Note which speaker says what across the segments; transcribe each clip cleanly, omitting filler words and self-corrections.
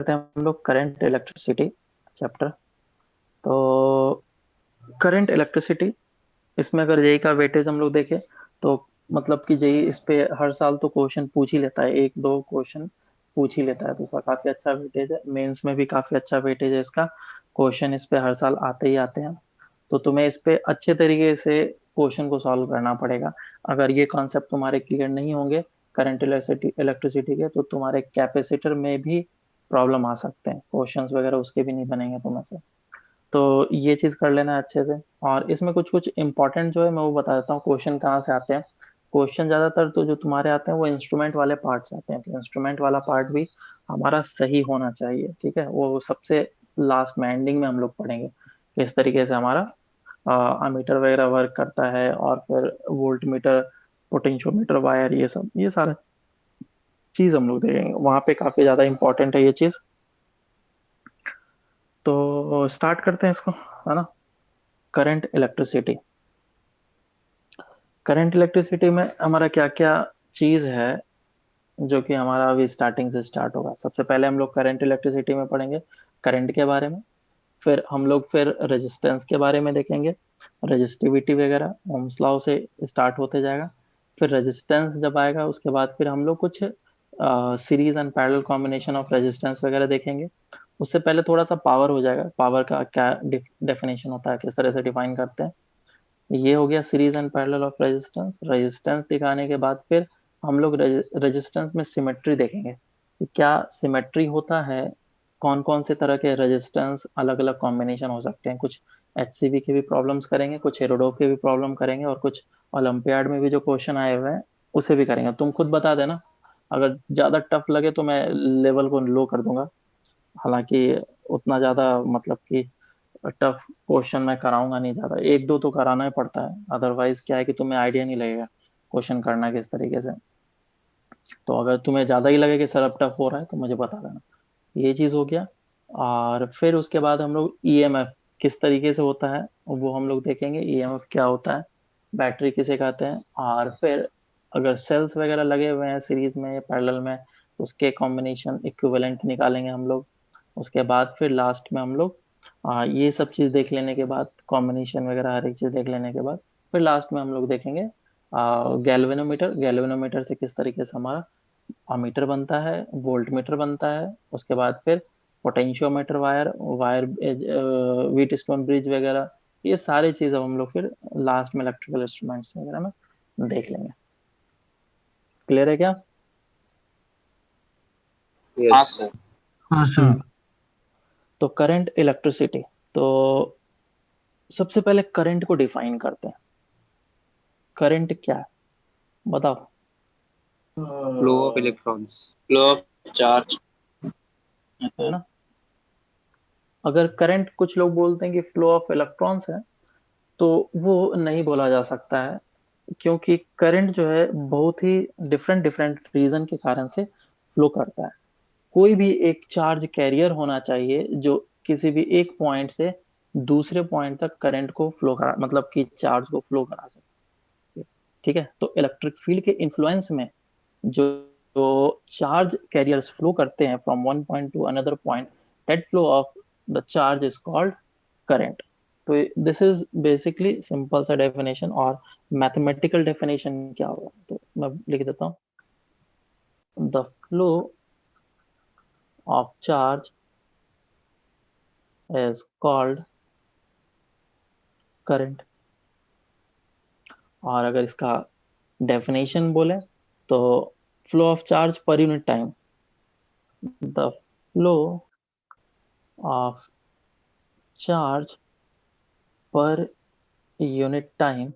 Speaker 1: करते हैं हम लोग करंट इलेक्ट्रिसिटी चैप्टर। तो करंट इलेक्ट्रिसिटी, इसमें अगर जेई का वेटेज हम लोग देखें तो मतलब कि जेई इस पे हर साल तो क्वेश्चन पूछ ही लेता है, एक दो क्वेश्चन पूछ ही लेता है, तो इसका काफी अच्छा वेटेज है। मेंस में भी काफी अच्छा वेटेज है इसका, क्वेश्चन इस पे हर साल आते ही आते हैं। तो तुम्हें इस पे अच्छे तरीके से क्वेश्चन को सॉल्व करना पड़ेगा। अगर ये कॉन्सेप्ट तुम्हारे क्लियर नहीं होंगे करंट इलेक्ट्रिसिटी इलेक्ट्रिसिटी के, तो तुम्हारे कैपेसिटर में भी प्रॉब्लम आ सकते हैं, क्वेश्चंस वगैरह उसके भी नहीं बनेंगे तुम्हें से। तो ये चीज कर लेना है अच्छे से। और इसमें कुछ कुछ इंपॉर्टेंट जो है मैं वो बता देता हूँ, क्वेश्चन कहाँ से आते हैं। क्वेश्चन ज्यादातर तो जो तुम्हारे आते हैं वो इंस्ट्रूमेंट वाले पार्ट से आते हैं, तो इंस्ट्रूमेंट वाला पार्ट भी हमारा सही होना चाहिए, ठीक है। वो सबसे लास्ट में एंडिंग में हम लोग पढ़ेंगे किस तरीके से हमारा अमीटर वगैरह वर्क करता है, और फिर वोल्ट मीटर, पोटेंशियोमीटर, वायर, ये सारा चीज हम लोग देखेंगे वहां पे, काफी ज्यादा इंपॉर्टेंट है ये चीज। तो स्टार्ट करते हैं इसको, है ना। करंट इलेक्ट्रिसिटी, करंट इलेक्ट्रिसिटी में हमारा क्या क्या चीज है जो कि हमारा अभी स्टार्टिंग से स्टार्ट होगा। सबसे पहले हम लोग करंट इलेक्ट्रिसिटी में पढ़ेंगे करंट के बारे में। फिर हम लोग फिर रेजिस्टेंस के बारे में देखेंगे, रेजिस्टिविटी वगैरह ओम्स लॉ से स्टार्ट होते जाएगा। फिर रेजिस्टेंस जब आएगा उसके बाद फिर हम लोग कुछ series and parallel combination of resistance वगैरह देखेंगे। उससे पहले थोड़ा सा पावर हो जाएगा, पावर का क्या डेफिनेशन होता है, किस तरह से डिफाइन करते हैं। ये हो गया series and parallel of resistance. Resistance दिखाने के बाद फिर हम लोग रेजिस्टेंस में सिमेट्री देखेंगे कि क्या सिमेट्री होता है, कौन कौन से तरह के रेजिस्टेंस अलग अलग कॉम्बिनेशन हो सकते हैं। कुछ एचसीवी के भी प्रॉब्लम्स करेंगे, कुछ हेरोडोव के भी प्रॉब्लम करेंगे, और कुछ ओलंपियाड में भी जो क्वेश्चन आए हुए हैं उसे भी करेंगे। तुम खुद बता देना, अगर ज्यादा टफ लगे तो मैं लेवल को लो कर दूंगा। हालांकि उतना ज्यादा मतलब कि टफ क्वेश्चन मैं कराऊंगा नहीं ज्यादा, एक दो तो कराना ही पड़ता है, अदरवाइज क्या है कि तुम्हें आइडिया नहीं लगेगा क्वेश्चन करना किस तरीके से। तो अगर तुम्हें ज्यादा ही लगे कि सर अब टफ हो रहा है तो मुझे बता देना। ये चीज हो गया। और फिर उसके बाद हम लोग ईएमएफ किस तरीके से होता है वो हम लोग देखेंगे, ईएमएफ क्या होता है, बैटरी किसे कहते हैं। और फिर अगर सेल्स वगैरह लगे हुए हैं सीरीज में या पैरेलल में, तो उसके कॉम्बिनेशन इक्विवेलेंट निकालेंगे हम लोग। उसके बाद फिर लास्ट में हम लोग ये सब चीज देख लेने के बाद, कॉम्बिनेशन वगैरह हर एक चीज देख लेने के बाद, फिर लास्ट में हम लोग देखेंगे गैल्वेनोमीटर। गैल्वेनोमीटर से किस तरीके से हमारा अमीटर बनता है, वोल्ट मीटर बनता है। उसके बाद फिर potentiometer, wire wire wheat stone bridge वगैरह, ये सारी चीज अब हम लोग फिर लास्ट में इलेक्ट्रिकल इंस्ट्रूमेंट्स वगैरह में देख लेंगे। क्लियर है क्या?
Speaker 2: हाँ सर।
Speaker 3: हाँ सर।
Speaker 1: हम्म। तो करंट इलेक्ट्रिसिटी, तो सबसे पहले करंट को डिफाइन करते हैं। करंट क्या है बताओ।
Speaker 2: Flow of electrons, flow of charge.
Speaker 1: है ना। अगर करंट, कुछ लोग बोलते हैं कि फ्लो ऑफ इलेक्ट्रॉन्स है, तो वो नहीं बोला जा सकता है, क्योंकि करंट जो है बहुत ही डिफरेंट डिफरेंट रीजन के कारण से फ्लो करता है। कोई भी एक चार्ज कैरियर होना चाहिए जो किसी भी एक पॉइंट से दूसरे पॉइंट तक करंट को फ्लो करा, मतलब कि चार्ज को फ्लो करा सके। ठीक है, तो इलेक्ट्रिक फील्ड के इन्फ्लुएंस में जो जो चार्ज कैरियर्स फ्लो करते हैं from one point two another point, that flow of the charge is called current. तो दिस इज बेसिकली सिंपल सा डेफिनेशन। और मैथमेटिकल डेफिनेशन क्या होगा तो मैं लिख देता हूँ, the flow of charge is called current. और अगर इसका डेफिनेशन बोले तो flow of charge per unit time, the flow of charge per unit time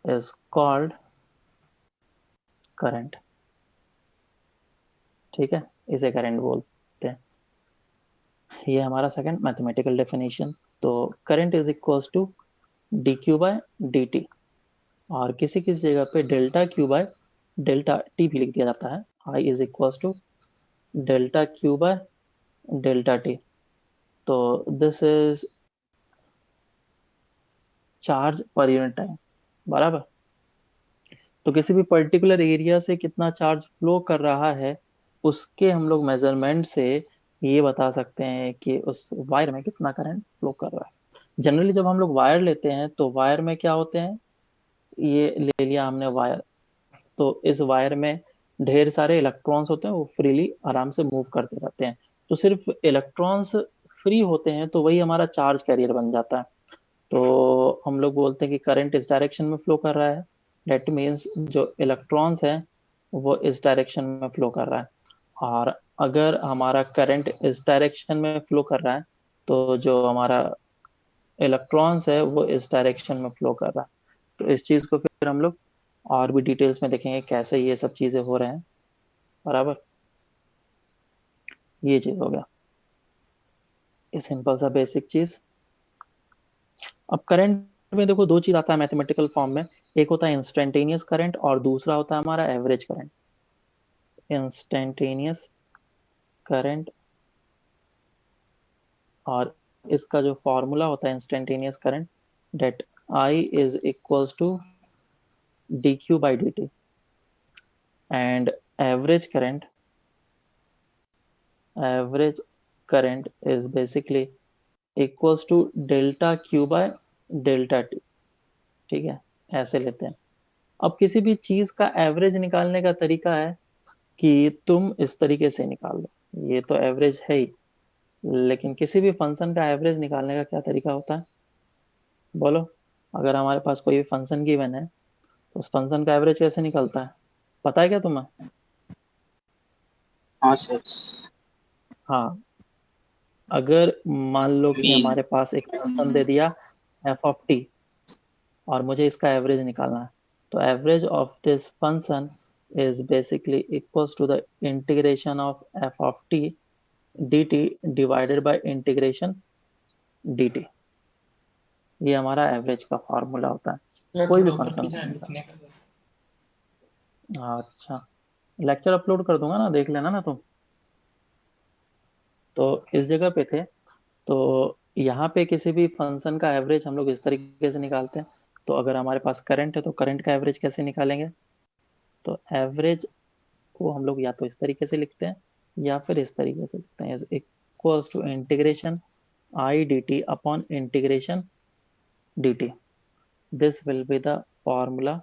Speaker 1: is called current. ठीक है, इसे करंट बोलते हैं। ये हमारा सेकंड मैथमेटिकल डेफिनेशन। तो current is equals to D Q by D T. और किसी किसी जगह पे delta Q by delta T भी लिख दिया जाता है। I is equals to delta Q by delta T. तो this is charge per unit time, बराबर। तो किसी भी पर्टिकुलर एरिया से कितना चार्ज फ्लो कर रहा है, उसके हम लोग मेजरमेंट से ये बता सकते हैं कि उस वायर में कितना करंट फ्लो कर रहा है। जनरली जब हम लोग वायर लेते हैं तो वायर में क्या होते हैं, ये ले लिया हमने वायर, तो इस वायर में ढेर सारे इलेक्ट्रॉन्स होते हैं, वो फ्रीली आराम से मूव करते रहते हैं। तो सिर्फ इलेक्ट्रॉन्स फ्री होते हैं तो वही हमारा चार्ज कैरियर बन जाता है। तो हम लोग बोलते हैं कि करंट इस डायरेक्शन में फ्लो कर रहा है। डेट मीन्स जो इलेक्ट्रॉन्स हैं वो इस डायरेक्शन में फ्लो कर रहा है। और अगर हमारा करंट इस डायरेक्शन में फ्लो कर रहा है तो जो हमारा इलेक्ट्रॉन्स है वो इस डायरेक्शन में फ्लो कर रहा है। तो इस चीज को फिर हम लोग और भी डिटेल्स में देखेंगे कैसे ये सब चीजें हो रहे हैं। बराबर, ये चीज हो गया, ये सिंपल सा बेसिक चीज। अब करंट में देखो दो चीज आता है मैथमेटिकल फॉर्म में, एक होता है इंस्टेंटेनियस करंट और दूसरा होता है हमारा एवरेज करंट। इंस्टेंटेनियस करंट, और इसका जो फॉर्मूला होता है instantaneous current, that I is equals to D Q by D T. And average current, average current is basically equals to delta Q by delta T. ठीक है, ऐसे लेते हैं। अब किसी भी चीज का एवरेज निकालने का तरीका है कि तुम इस तरीके से निकाल लो, ये तो एवरेज है ही, लेकिन किसी भी फंक्शन का एवरेज निकालने का क्या तरीका होता है, बोलो। अगर हमारे पास कोई भी फंक्शन गिवन है तो उस फंक्शन का एवरेज कैसे निकलता है, पता है क्या तुम्हें?
Speaker 2: हाँ सर।
Speaker 1: हाँ, अगर मान लो कि
Speaker 2: मीन।
Speaker 1: हमारे पास एक फंक्शन दे दिया एफ ऑफ टी, और मुझे इसका एवरेज निकालना है, तो average of this function is basically equals to the integration of F of T D T divided by integration D T. ये हमारा एवरेज का फॉर्मूला होता है
Speaker 3: यार
Speaker 1: कोई भी
Speaker 3: थोड़ा ऊपर
Speaker 1: फंक्शन
Speaker 3: पीछे
Speaker 1: का
Speaker 3: है
Speaker 1: मिला।
Speaker 3: लिखने का।
Speaker 1: अच्छा, लेक्चर अपलोड कर दूंगा ना, देख लेना ना तुम। तो इस जगह पे थे, तो यहाँ पे किसी भी फंक्शन का एवरेज हम लोग इस तरीके से निकालते हैं। तो अगर हमारे पास करंट है तो करंट का एवरेज कैसे निकालेंगे, तो एवरेज को हम लोग या तो इस तरीके से लिखते हैं या फिर इस तरीके से लिखते हैं, is equals to integration I D T upon integration D T. This will be the formula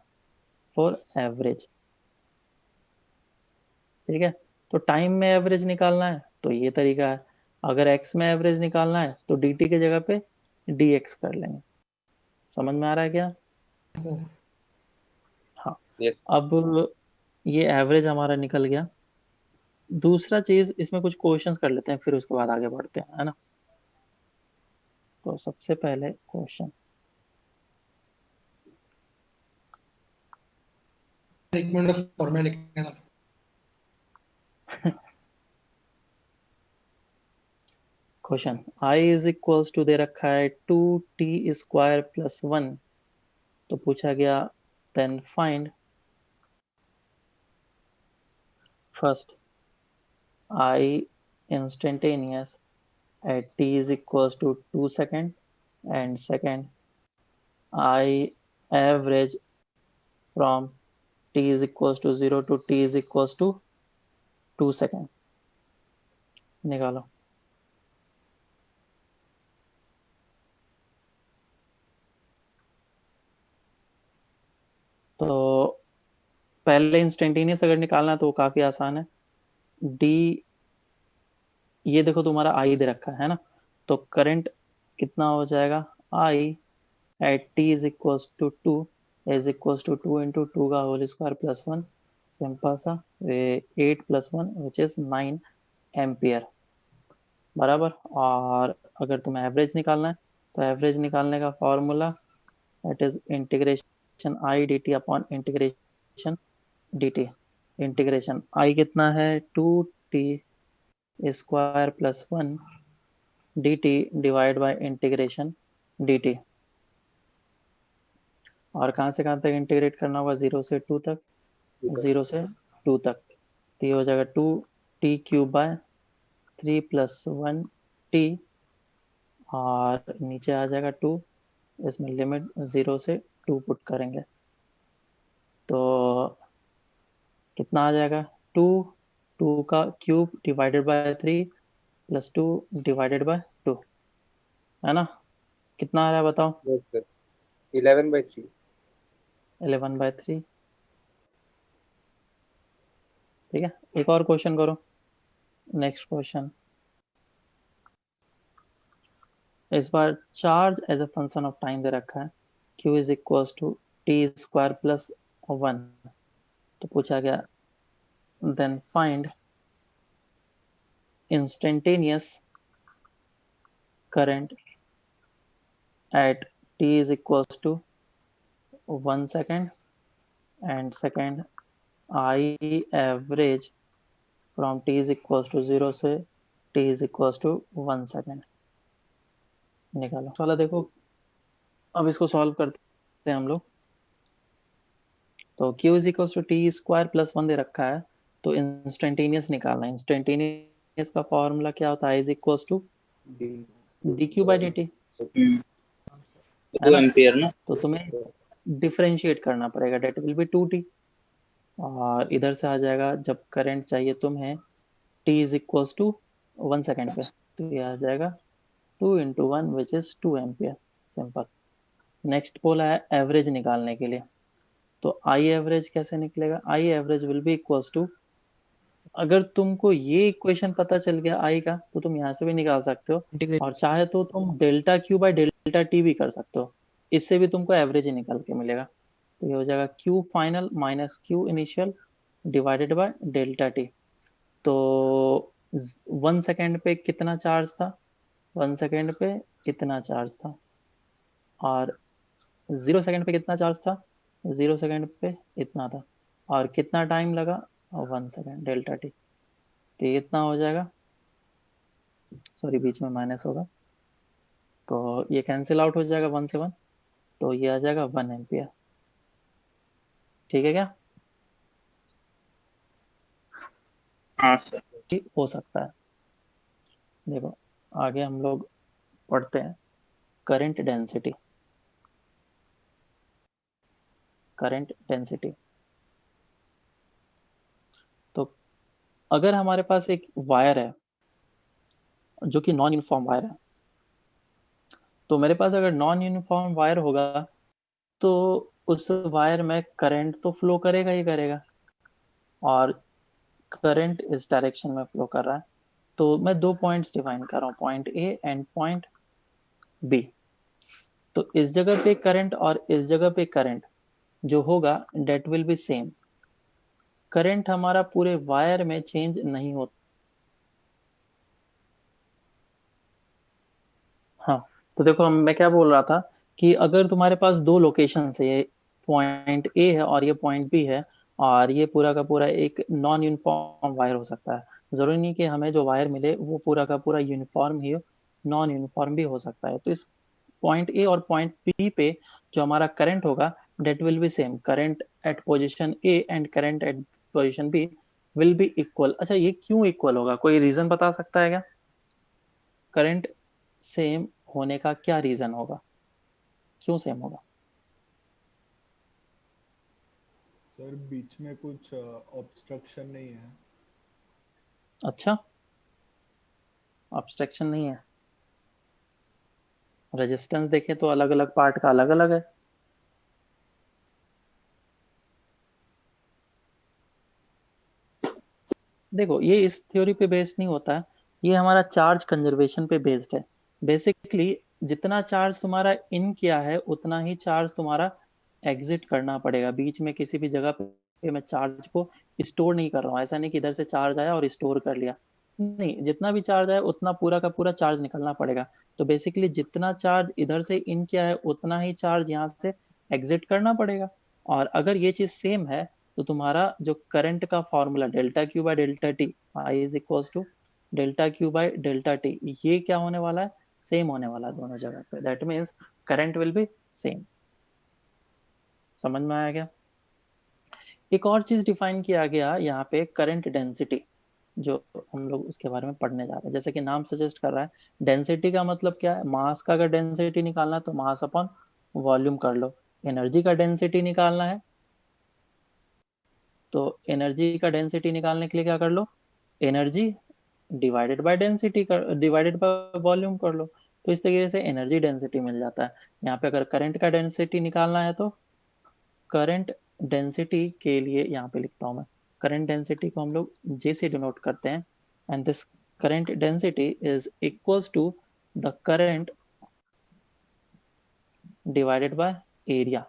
Speaker 1: for average. ठीक है, तो टाइम में एवरेज निकालना है तो ये तरीका है, अगर एक्स में एवरेज निकालना है तो डी टी की जगह पे डी एक्स कर लेंगे। समझ में आ रहा है क्या?
Speaker 3: सर
Speaker 1: हाँ।
Speaker 2: यस।
Speaker 1: अब ये एवरेज हमारा निकल गया। दूसरा चीज इसमें कुछ क्वेश्चंस कर लेते हैं फिर उसके बाद आगे बढ़ते हैं, है ना। तो सबसे पहले क्वेश्चन,
Speaker 3: एक मिनट फॉर्मूला लिखने का।
Speaker 1: Question I is equals to दे रखा है 2t² + 1। तो पूछा गया then find first I instantaneous at t is equals to 2 second, and second I average from t is equals to 0 to t is equals to 2 second। निकालो। तो पहले instantaneous अगर निकालना है तो वो काफी आसान है। डी, ये देखो तुम्हारा आई दे रखा है ना, तो करंट कितना हो जाएगा, I at T is equals to two is equals to 2 × 2 का होल स्क्वायर प्लस 1, सिंपल सा, 8 + 1 विच इज 9 एम्पियर। बराबर। और अगर तुम्हें एवरेज निकालना है तो एवरेज निकालने का formula that is integration I D T upon integration D T. Integration आई कितना है, 2t² + 1 D T divide by integration D T. और कहाँ से कहाँ तक इंटीग्रेट करना होगा, 0 से 2 तक, 0 से 2 तक। तो ये हो जाएगा 2t³ / 3 + 1t, और नीचे आ जाएगा 2, इसमें लिमिट 0 से 2 पुट करेंगे तो कितना आ जाएगा, 2 2 का cube divided by 3 plus 2 divided by 2, है ना? कितना आ रहा है बताओ?
Speaker 2: Yes, sir. 11/3.
Speaker 1: 11/3। ठीक है, एक और क्वेश्चन करो। नेक्स्ट क्वेश्चन, इस बार charge as a function of time दे रखा है, q is equal to T square plus 1। तो पूछा गया then find instantaneous current at t is equals to 1 second, and second I average from t is equals to 0 से t is equals to 1 second निकालो। वाला देखो, अब इसको solve करते हैं हम लोग। तो q is equals to t square plus 1 दे रखा है, तो इंस्टेंटेनियस निकालना है। इंस्टेंटेनियस का फॉर्मूला क्या होता है? Is equals to
Speaker 2: D.
Speaker 1: dq by dt,
Speaker 2: हम्म,
Speaker 1: है
Speaker 2: 2
Speaker 1: ना?
Speaker 2: एम्पियर ना।
Speaker 1: तो तुम्हें डिफरेंशिएट करना पड़ेगा, डेट विल बी 2t, और इधर से आ जाएगा जब करंट चाहिए तुम्हें t is equals to 1 second पे, तो ये आ जाएगा 2 into 1 which is 2 ampere. Simple. Next बोला है एवरेज निकालने के लिए, तो आई एवरेज कैसे निकलेगा? I average will be equals to, अगर तुमको ये इक्वेशन पता चल गया आई का, तो तुम यहाँ से भी निकाल सकते हो,
Speaker 3: इंटीग्रेट।
Speaker 1: और चाहे तो तुम delta Q by delta T भी कर सकते हो, इससे भी तुमको एवरेज ही निकल के मिलेगा। तो ये हो जाएगा Q final minus Q initial divided by delta T. तो 1 सेकेंड पे कितना चार्ज था? 1 सेकेंड पे इतना चार्ज था, और 0 सेकेंड पे कितना चार्ज था? 0 सेकेंड पे इतना था, और कितना टाइम लगा? 1 सेकेंड डेल्टा टी। तो ये इतना हो जाएगा, सॉरी बीच में माइनस होगा, तो ये कैंसिल आउट हो जाएगा 1 से 1, तो ये आ जाएगा 1 एम्पियर। ठीक है क्या?
Speaker 2: हाँ सर।
Speaker 1: ये हो सकता है। देखो, आगे हम लोग पढ़ते हैं करंट डेंसिटी। करंट डेंसिटी, तो अगर हमारे पास एक वायर है जो कि नॉन यूनिफॉर्म वायर है, तो मेरे पास अगर नॉन यूनिफॉर्म वायर होगा, तो उस वायर में करंट तो फ्लो करेगा ही करेगा, और करंट इस डायरेक्शन में फ्लो कर रहा है। तो मैं दो पॉइंट्स डिफाइन कर रहा हूँ, point A and point B. तो इस जगह पे करंट और इस जगह पे करंट जो होगा that will be same. Current हमारा पूरे वायर में चेंज नहीं होता। हाँ, तो देखो मैं क्या बोल रहा था कि अगर तुम्हारे पास दो लोकेशन है, ये पॉइंट ए है और ये पॉइंट बी है, और ये पूरा का पूरा एक नॉन यूनिफॉर्म वायर हो सकता है। जरूरी नहीं कि हमें जो वायर मिले वो पूरा का पूरा यूनिफॉर्म ही हो, नॉन यूनिफॉर्म भी हो सकता है। तो इस पॉइंट ए और पॉइंट बी पे जो हमारा करंट होगा that will be same. Current at position A and current at position B will be equal. अच्छा, ये क्यों इक्वल होगा? कोई रीजन बता सकता है क्या? करंट सेम होने का क्या रीजन होगा? क्यों सेम होगा?
Speaker 4: सर बीच में कुछ ऑब्स्ट्रक्शन नहीं है।
Speaker 1: अच्छा, ऑब्स्ट्रक्शन नहीं है। रेजिस्टेंस देखें तो अलग अलग पार्ट का अलग अलग है। देखो, ये इस थ्योरी पे बेस्ड नहीं होता है, ये हमारा चार्ज कंजर्वेशन पे बेस्ड है। बेसिकली जितना चार्ज तुम्हारा इन किया है उतना ही चार्ज तुम्हारा एग्जिट करना पड़ेगा। बीच में किसी भी जगह पे मैं चार्ज को स्टोर नहीं कर रहा हूँ। ऐसा नहीं कि इधर से चार्ज आया और स्टोर कर लिया, नहीं, जितना भी चार्ज आया उतना पूरा का पूरा चार्ज निकलना पड़ेगा। तो बेसिकली जितना चार्ज इधर से इन किया है उतना ही चार्ज यहाँ से एग्जिट करना पड़ेगा। और अगर ये चीज सेम है, तो तुम्हारा जो करंट का formula delta Q by delta T, I is equals to delta Q by delta T, ये क्या होने वाला है? सेम होने वाला है दोनों जगह पे। That means current will be same. समझ में आया क्या? एक और चीज डिफाइन किया गया यहाँ पे, करंट डेंसिटी, जो हम लोग उसके बारे में पढ़ने जा रहे हैं। जैसे कि नाम सजेस्ट कर रहा है, डेंसिटी का मतलब क्या है? मास का अगर डेंसिटी निकालना है तो मास अपॉन वॉल्यूम कर लो। एनर्जी का डेंसिटी निकालना है तो एनर्जी का डेंसिटी निकालने के लिए क्या कर लो? एनर्जी डिवाइडेड बाय डेंसिटी कर, डिवाइडेड बाय वॉल्यूम कर लो, तो इस तरीके से एनर्जी डेंसिटी मिल जाता है। यहाँ पे अगर करंट का डेंसिटी निकालना है तो करंट डेंसिटी के लिए यहाँ पे लिखता हूँ मैं, करंट डेंसिटी को हम लोग J से डिनोट करते हैं, and this current density is equals to the current divided by area.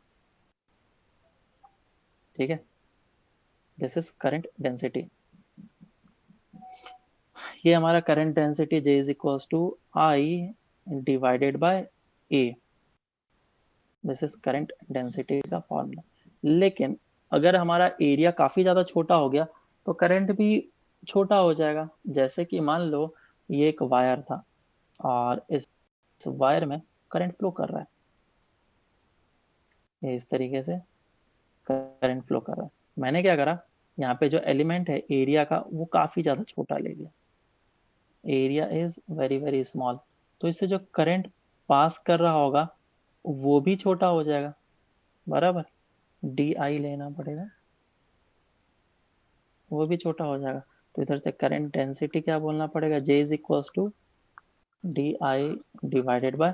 Speaker 1: ठीक है, दिस इज करंट डेंसिटी। ये हमारा current density J is equals to I divided by A, this is current density का formula. लेकिन अगर हमारा area काफी ज्यादा छोटा हो गया तो करंट भी छोटा हो जाएगा। जैसे कि मान लो ये एक वायर था और इस वायर में करंट फ्लो कर रहा है, ये इस तरीके से करंट फ्लो कर रहा है। मैंने क्या करा, यहाँ पे जो एलिमेंट है एरिया का वो काफी ज्यादा छोटा ले लिया, area is very very small, तो इससे जो करंट पास कर रहा होगा वो भी छोटा हो जाएगा, बराबर। डी आई लेना पड़ेगा, वो भी छोटा हो जाएगा। तो इधर से करंट डेंसिटी क्या बोलना पड़ेगा, J is equals to D I divided by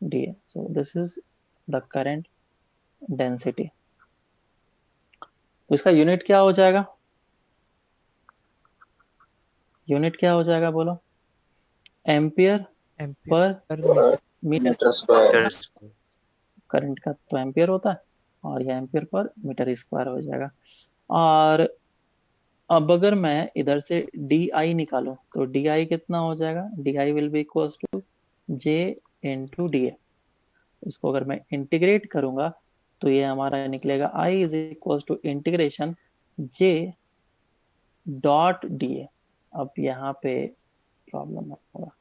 Speaker 1: D A, so this is the current density. तो इसका यूनिट क्या हो जाएगा, यूनिट क्या हो जाएगा बोलो, ampere per
Speaker 5: ampere per
Speaker 1: metre.
Speaker 2: Metre square.
Speaker 1: Current का तो एम्पियर होता है और ये एम्पियर पर मीटर स्क्वायर हो जाएगा। और अब अगर मैं इधर से डी आई निकालूं तो डी आई कितना हो जाएगा, D I will be equal to J into D A. इसको अगर मैं इंटीग्रेट करूंगा तो ये हमारा निकलेगा I is equal to integration J dot D A. अब यहाँ पे प्रॉब्लम होगा,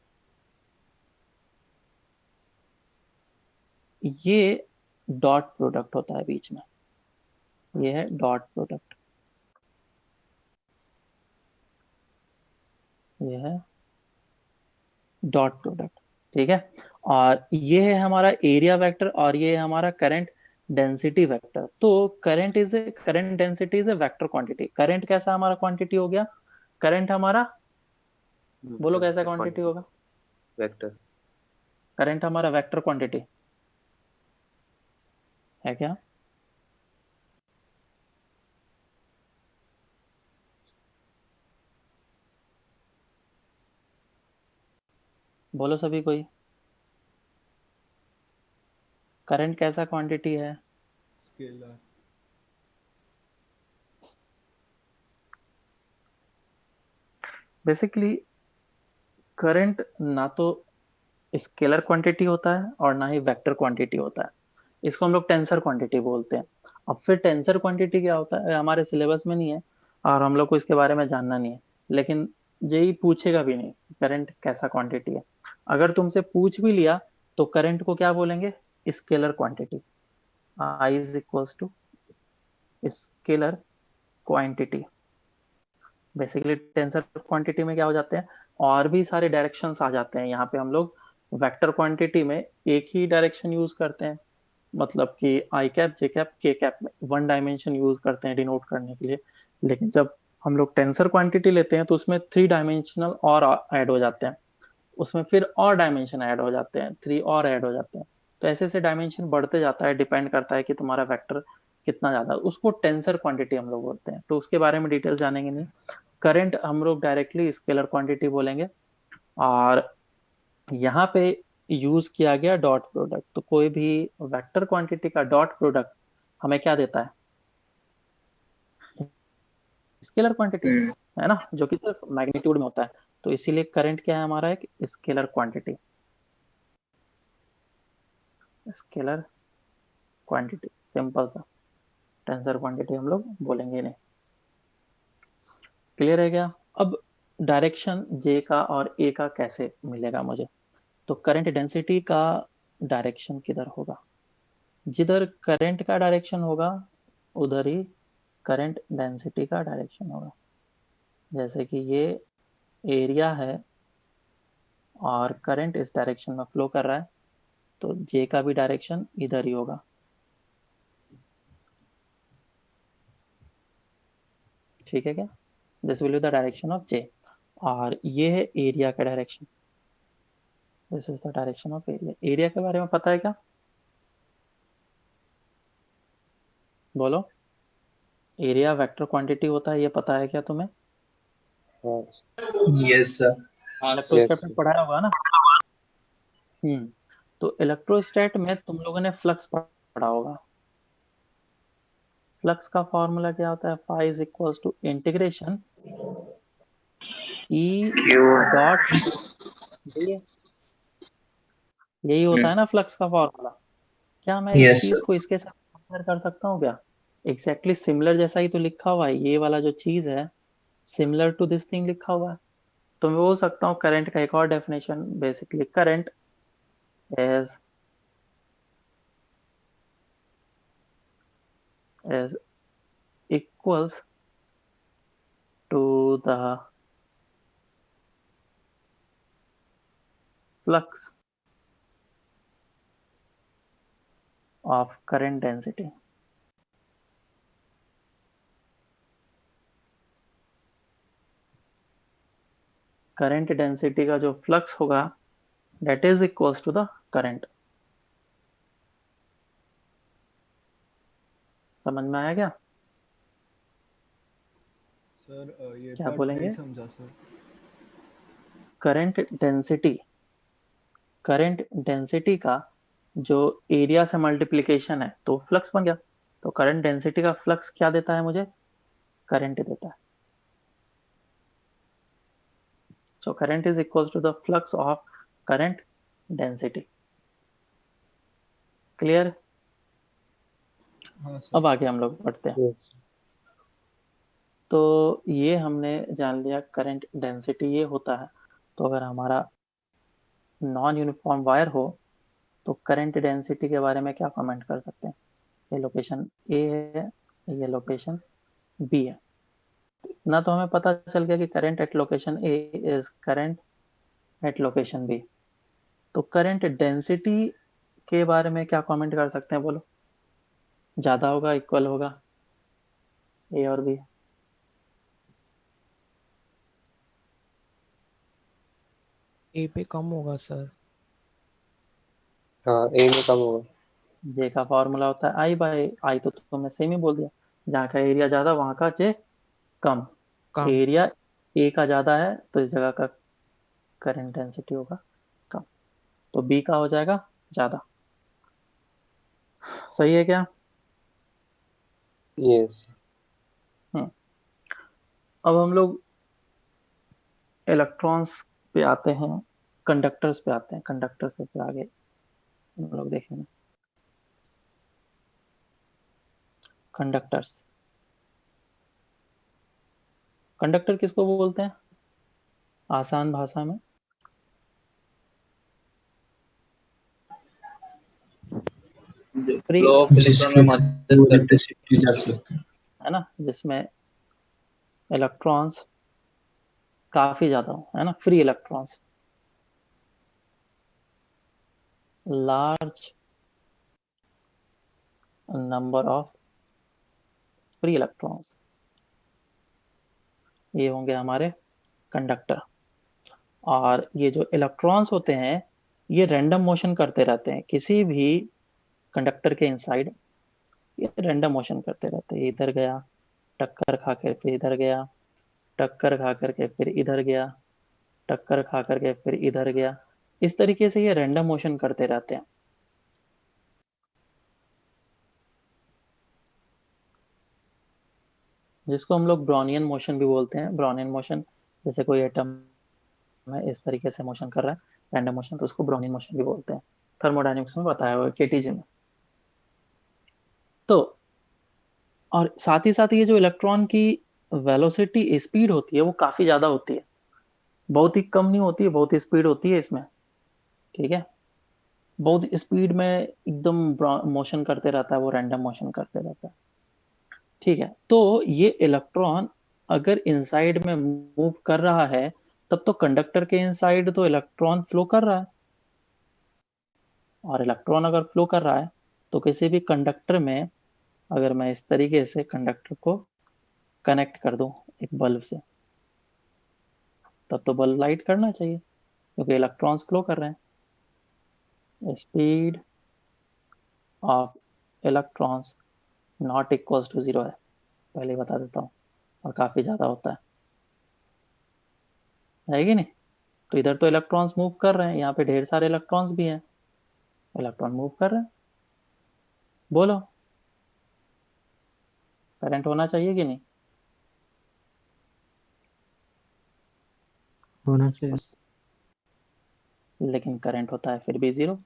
Speaker 1: ये डॉट प्रोडक्ट होता है बीच में, ये है डॉट प्रोडक्ट, ये है डॉट प्रोडक्ट। ठीक है, और ये है हमारा एरिया वेक्टर और ये है हमारा करंट डेंसिटी वेक्टर। तो current density is a vector quantity. Current कैसा हमारा क्वांटिटी हो गया, करंट हमारा, बोलो कैसा क्वांटिटी होगा,
Speaker 2: वेक्टर।
Speaker 1: करंट हमारा वेक्टर क्वांटिटी है क्या, बोलो सभी कोई, करंट कैसा क्वांटिटी है।
Speaker 4: स्केलर।
Speaker 1: बेसिकली करंट ना तो स्केलर क्वांटिटी होता है और ना ही वेक्टर क्वांटिटी होता है, इसको हम लोग टेंसर क्वांटिटी बोलते हैं। अब फिर टेंसर क्वांटिटी क्या होता है हमारे सिलेबस में नहीं है और हम लोग को इसके बारे में जानना नहीं है, लेकिन जेई पूछेगा भी नहीं करंट कैसा क्वांटिटी है। अगर तुमसे पूछ भी लिया तो करंट को क्या बोलेंगे, scalar quantity, I is equals to scalar quantity. Basically tensor quantity में क्या हो जाते हैं, और भी सारे डायरेक्शंस आ जाते हैं। यहाँ पे हम लोग वेक्टर क्वांटिटी में एक ही डायरेक्शन यूज करते हैं, मतलब कि आई कैप जे कैप के कैप में वन डायमेंशन यूज करते हैं डिनोट करने के लिए। लेकिन जब हम लोग टेंसर क्वांटिटी लेते हैं तो उसमें थ्री डायमेंशनल और ऐड हो जाते हैं, उसमें फिर और डायमेंशन ऐड हो जाते हैं, थ्री और ऐड हो जाते हैं। तो ऐसे ऐसे डायमेंशन बढ़ते जाता है, डिपेंड करता है कि तुम्हारा वेक्टर कितना ज्यादा, उसको टेंसर क्वांटिटी हम लोग बोलते हैं। तो उसके बारे में डिटेल जानेंगे नहीं। करंट हम लोग डायरेक्टली स्केलर क्वांटिटी बोलेंगे। और यहाँ पे यूज किया गया डॉट प्रोडक्ट, तो कोई भी वेक्टर क्वांटिटी का डॉट प्रोडक्ट हमें क्या देता है, स्केलर क्वांटिटी, है ना, जो कि सिर्फ मैग्नीट्यूड में होता है। तो इसीलिए करंट क्या है हमारा, एक scalar quantity, scalar quantity, simple सा, टेंसर क्वांटिटी हम लोग बोलेंगे नहीं। क्लियर है क्या। अब डायरेक्शन जे का और ए का कैसे मिलेगा मुझे, तो करंट डेंसिटी का डायरेक्शन किधर होगा, जिधर करंट का डायरेक्शन होगा उधर ही करंट डेंसिटी का डायरेक्शन होगा। जैसे कि ये एरिया है और करंट इस डायरेक्शन में फ्लो कर रहा है, तो जे का भी डायरेक्शन इधर ही होगा। ठीक है क्या, this will be the direction of J. और ये है एरिया का direction. This is the direction of area. Area के बारे में पता है क्या? बोलो। एरिया वेक्टर क्वांटिटी होता है, ये पता है क्या तुम्हें?
Speaker 2: हाँ
Speaker 3: यस सर।
Speaker 1: इलेक्ट्रोस्टैट
Speaker 2: यस
Speaker 1: में पढ़ाया होगा ना। तो इलेक्ट्रोस्टैट में तुम लोगों ने फ्लक्स पढ़ा होगा। फ्लक्स का फॉर्मूला क्या होता है? Phi is equals to integration E dot D. यही होता है ना फ्लक्स का फॉर्मूला। क्या मैं इस
Speaker 3: यस
Speaker 1: चीज
Speaker 3: सर।
Speaker 1: को इसके साथ कंपेयर कर सकता हूँ क्या? एग्जैक्टली सिमिलर जैसा ही तो लिखा हुआ है, ये वाला जो चीज है सिमिलर टू दिस थिंग लिखा हुआ है। तो मैं बोल सकता हूँ करंट का एक और definition, basically current is is equals to the flux of current density। Current density का जो फ्लक्स होगा that is equals to the current। समझ में आया क्या?
Speaker 4: सर ये
Speaker 1: क्या
Speaker 4: पार्ट नहीं
Speaker 1: बोलेंगे?
Speaker 4: समझा sir.
Speaker 1: Current density, current density का जो एरिया से मल्टीप्लिकेशन है तो फ्लक्स बन गया। तो करंट डेंसिटी का फ्लक्स क्या देता है मुझे? करंट देता है। So current is equals to the flux of current density. Clear?
Speaker 4: हाँ
Speaker 1: अब
Speaker 4: सर।
Speaker 1: आगे हम लोग बढ़ते हैं।
Speaker 2: यस
Speaker 1: तो ये हमने जान लिया करंट डेंसिटी ये होता है। तो अगर हमारा नॉन यूनिफॉर्म वायर हो तो करंट डेंसिटी के बारे में क्या कमेंट कर सकते हैं? ये लोकेशन ए है, ये लोकेशन बी है। ना तो हमें पता चल गया कि current at location A is current at location B. तो करंट डेंसिटी के बारे में क्या कमेंट कर सकते हैं बोलो? ज्यादा होगा, इक्वल होगा, ए और बी?
Speaker 5: ए पे कम होगा सर।
Speaker 2: हाँ ए में कम होगा।
Speaker 1: जे का फॉर्मूला होता है आई बाय आई, तो तुमने सेम ही बोल दिया। जहाँ का एरिया ज्यादा वहां का जे कम।
Speaker 5: कम।
Speaker 1: एरिया ए का ज्यादा है तो इस जगह का करंट डेंसिटी होगा कम। तो बी का हो जाएगा ज्यादा। सही है क्या?
Speaker 2: यस
Speaker 1: हम्म। अब हम लोग इलेक्ट्रॉन्स पे आते हैं, कंडक्टर्स पे आते हैं। कंडक्टर से फिर आगे हम लोग देखेंगे कंडक्टर्स। कंडक्टर किसको बोलते हैं आसान भाषा में? फ्री,
Speaker 3: फ्लो ऑफ इलेक्ट्रॉन में मदद करते हैं।
Speaker 1: है ना, जिसमें इलेक्ट्रॉन्स काफी ज्यादा हो, है ना, free electrons, large number of free electrons, ये होंगे हमारे कंडक्टर। और ये जो इलेक्ट्रॉन्स होते हैं ये रैंडम मोशन करते रहते हैं किसी भी कंडक्टर के इनसाइड। ये रैंडम मोशन करते रहते हैं, इधर गया, टक्कर खा के फिर इधर गया, टक्कर खा करके फिर इधर गया, टक्कर खा करके फिर इधर गया। इस तरीके से ये रैंडम मोशन करते रहते हैं। जिसको हम लोग ब्राउनियन मोशन भी बोलते हैं। ब्राउनियन मोशन, जैसे कोई एटम है इस तरीके से मोशन कर रहा है रैंडम मोशन, तो उसको ब्राउनियन मोशन भी बोलते हैं। थर्मोडायनेमिक्स में बताया हुआ है, केटीजी में। तो और साथ ही साथ ये जो इलेक्ट्रॉन की वेलोसिटी स्पीड होती है वो काफी ज्यादा होती है। बहुत ही कम नहीं होती है, बहुत ही स्पीड होती है इसमें। ठीक है, बहुत स्पीड में एकदम मोशन करते रहता है वो, रैंडम मोशन करते रहता है। ठीक है, तो ये इलेक्ट्रॉन अगर इनसाइड में मूव कर रहा है तब तो कंडक्टर के इनसाइड तो इलेक्ट्रॉन फ्लो कर रहा है। और इलेक्ट्रॉन अगर फ्लो कर रहा है तो किसी भी कंडक्टर में अगर मैं इस तरीके से कंडक्टर को कनेक्ट कर दूं एक बल्ब से, तब तो बल्ब लाइट करना चाहिए क्योंकि इलेक्ट्रॉन्स फ्लो कर रहे हैं। Speed of electrons not equals to 0 है, पहले ही बता देता हूँ, और काफ़ी ज़्यादा होता है कि नहीं। तो इधर तो इलेक्ट्रॉन्स मूव कर रहे हैं, यहाँ पे ढेर सारे इलेक्ट्रॉन्स भी हैं, इलेक्ट्रॉन मूव कर रहे हैं। बोलो करंट होना चाहिए कि नहीं?
Speaker 2: होना चाहिए।
Speaker 1: लेकिन करंट होता है फिर भी 0।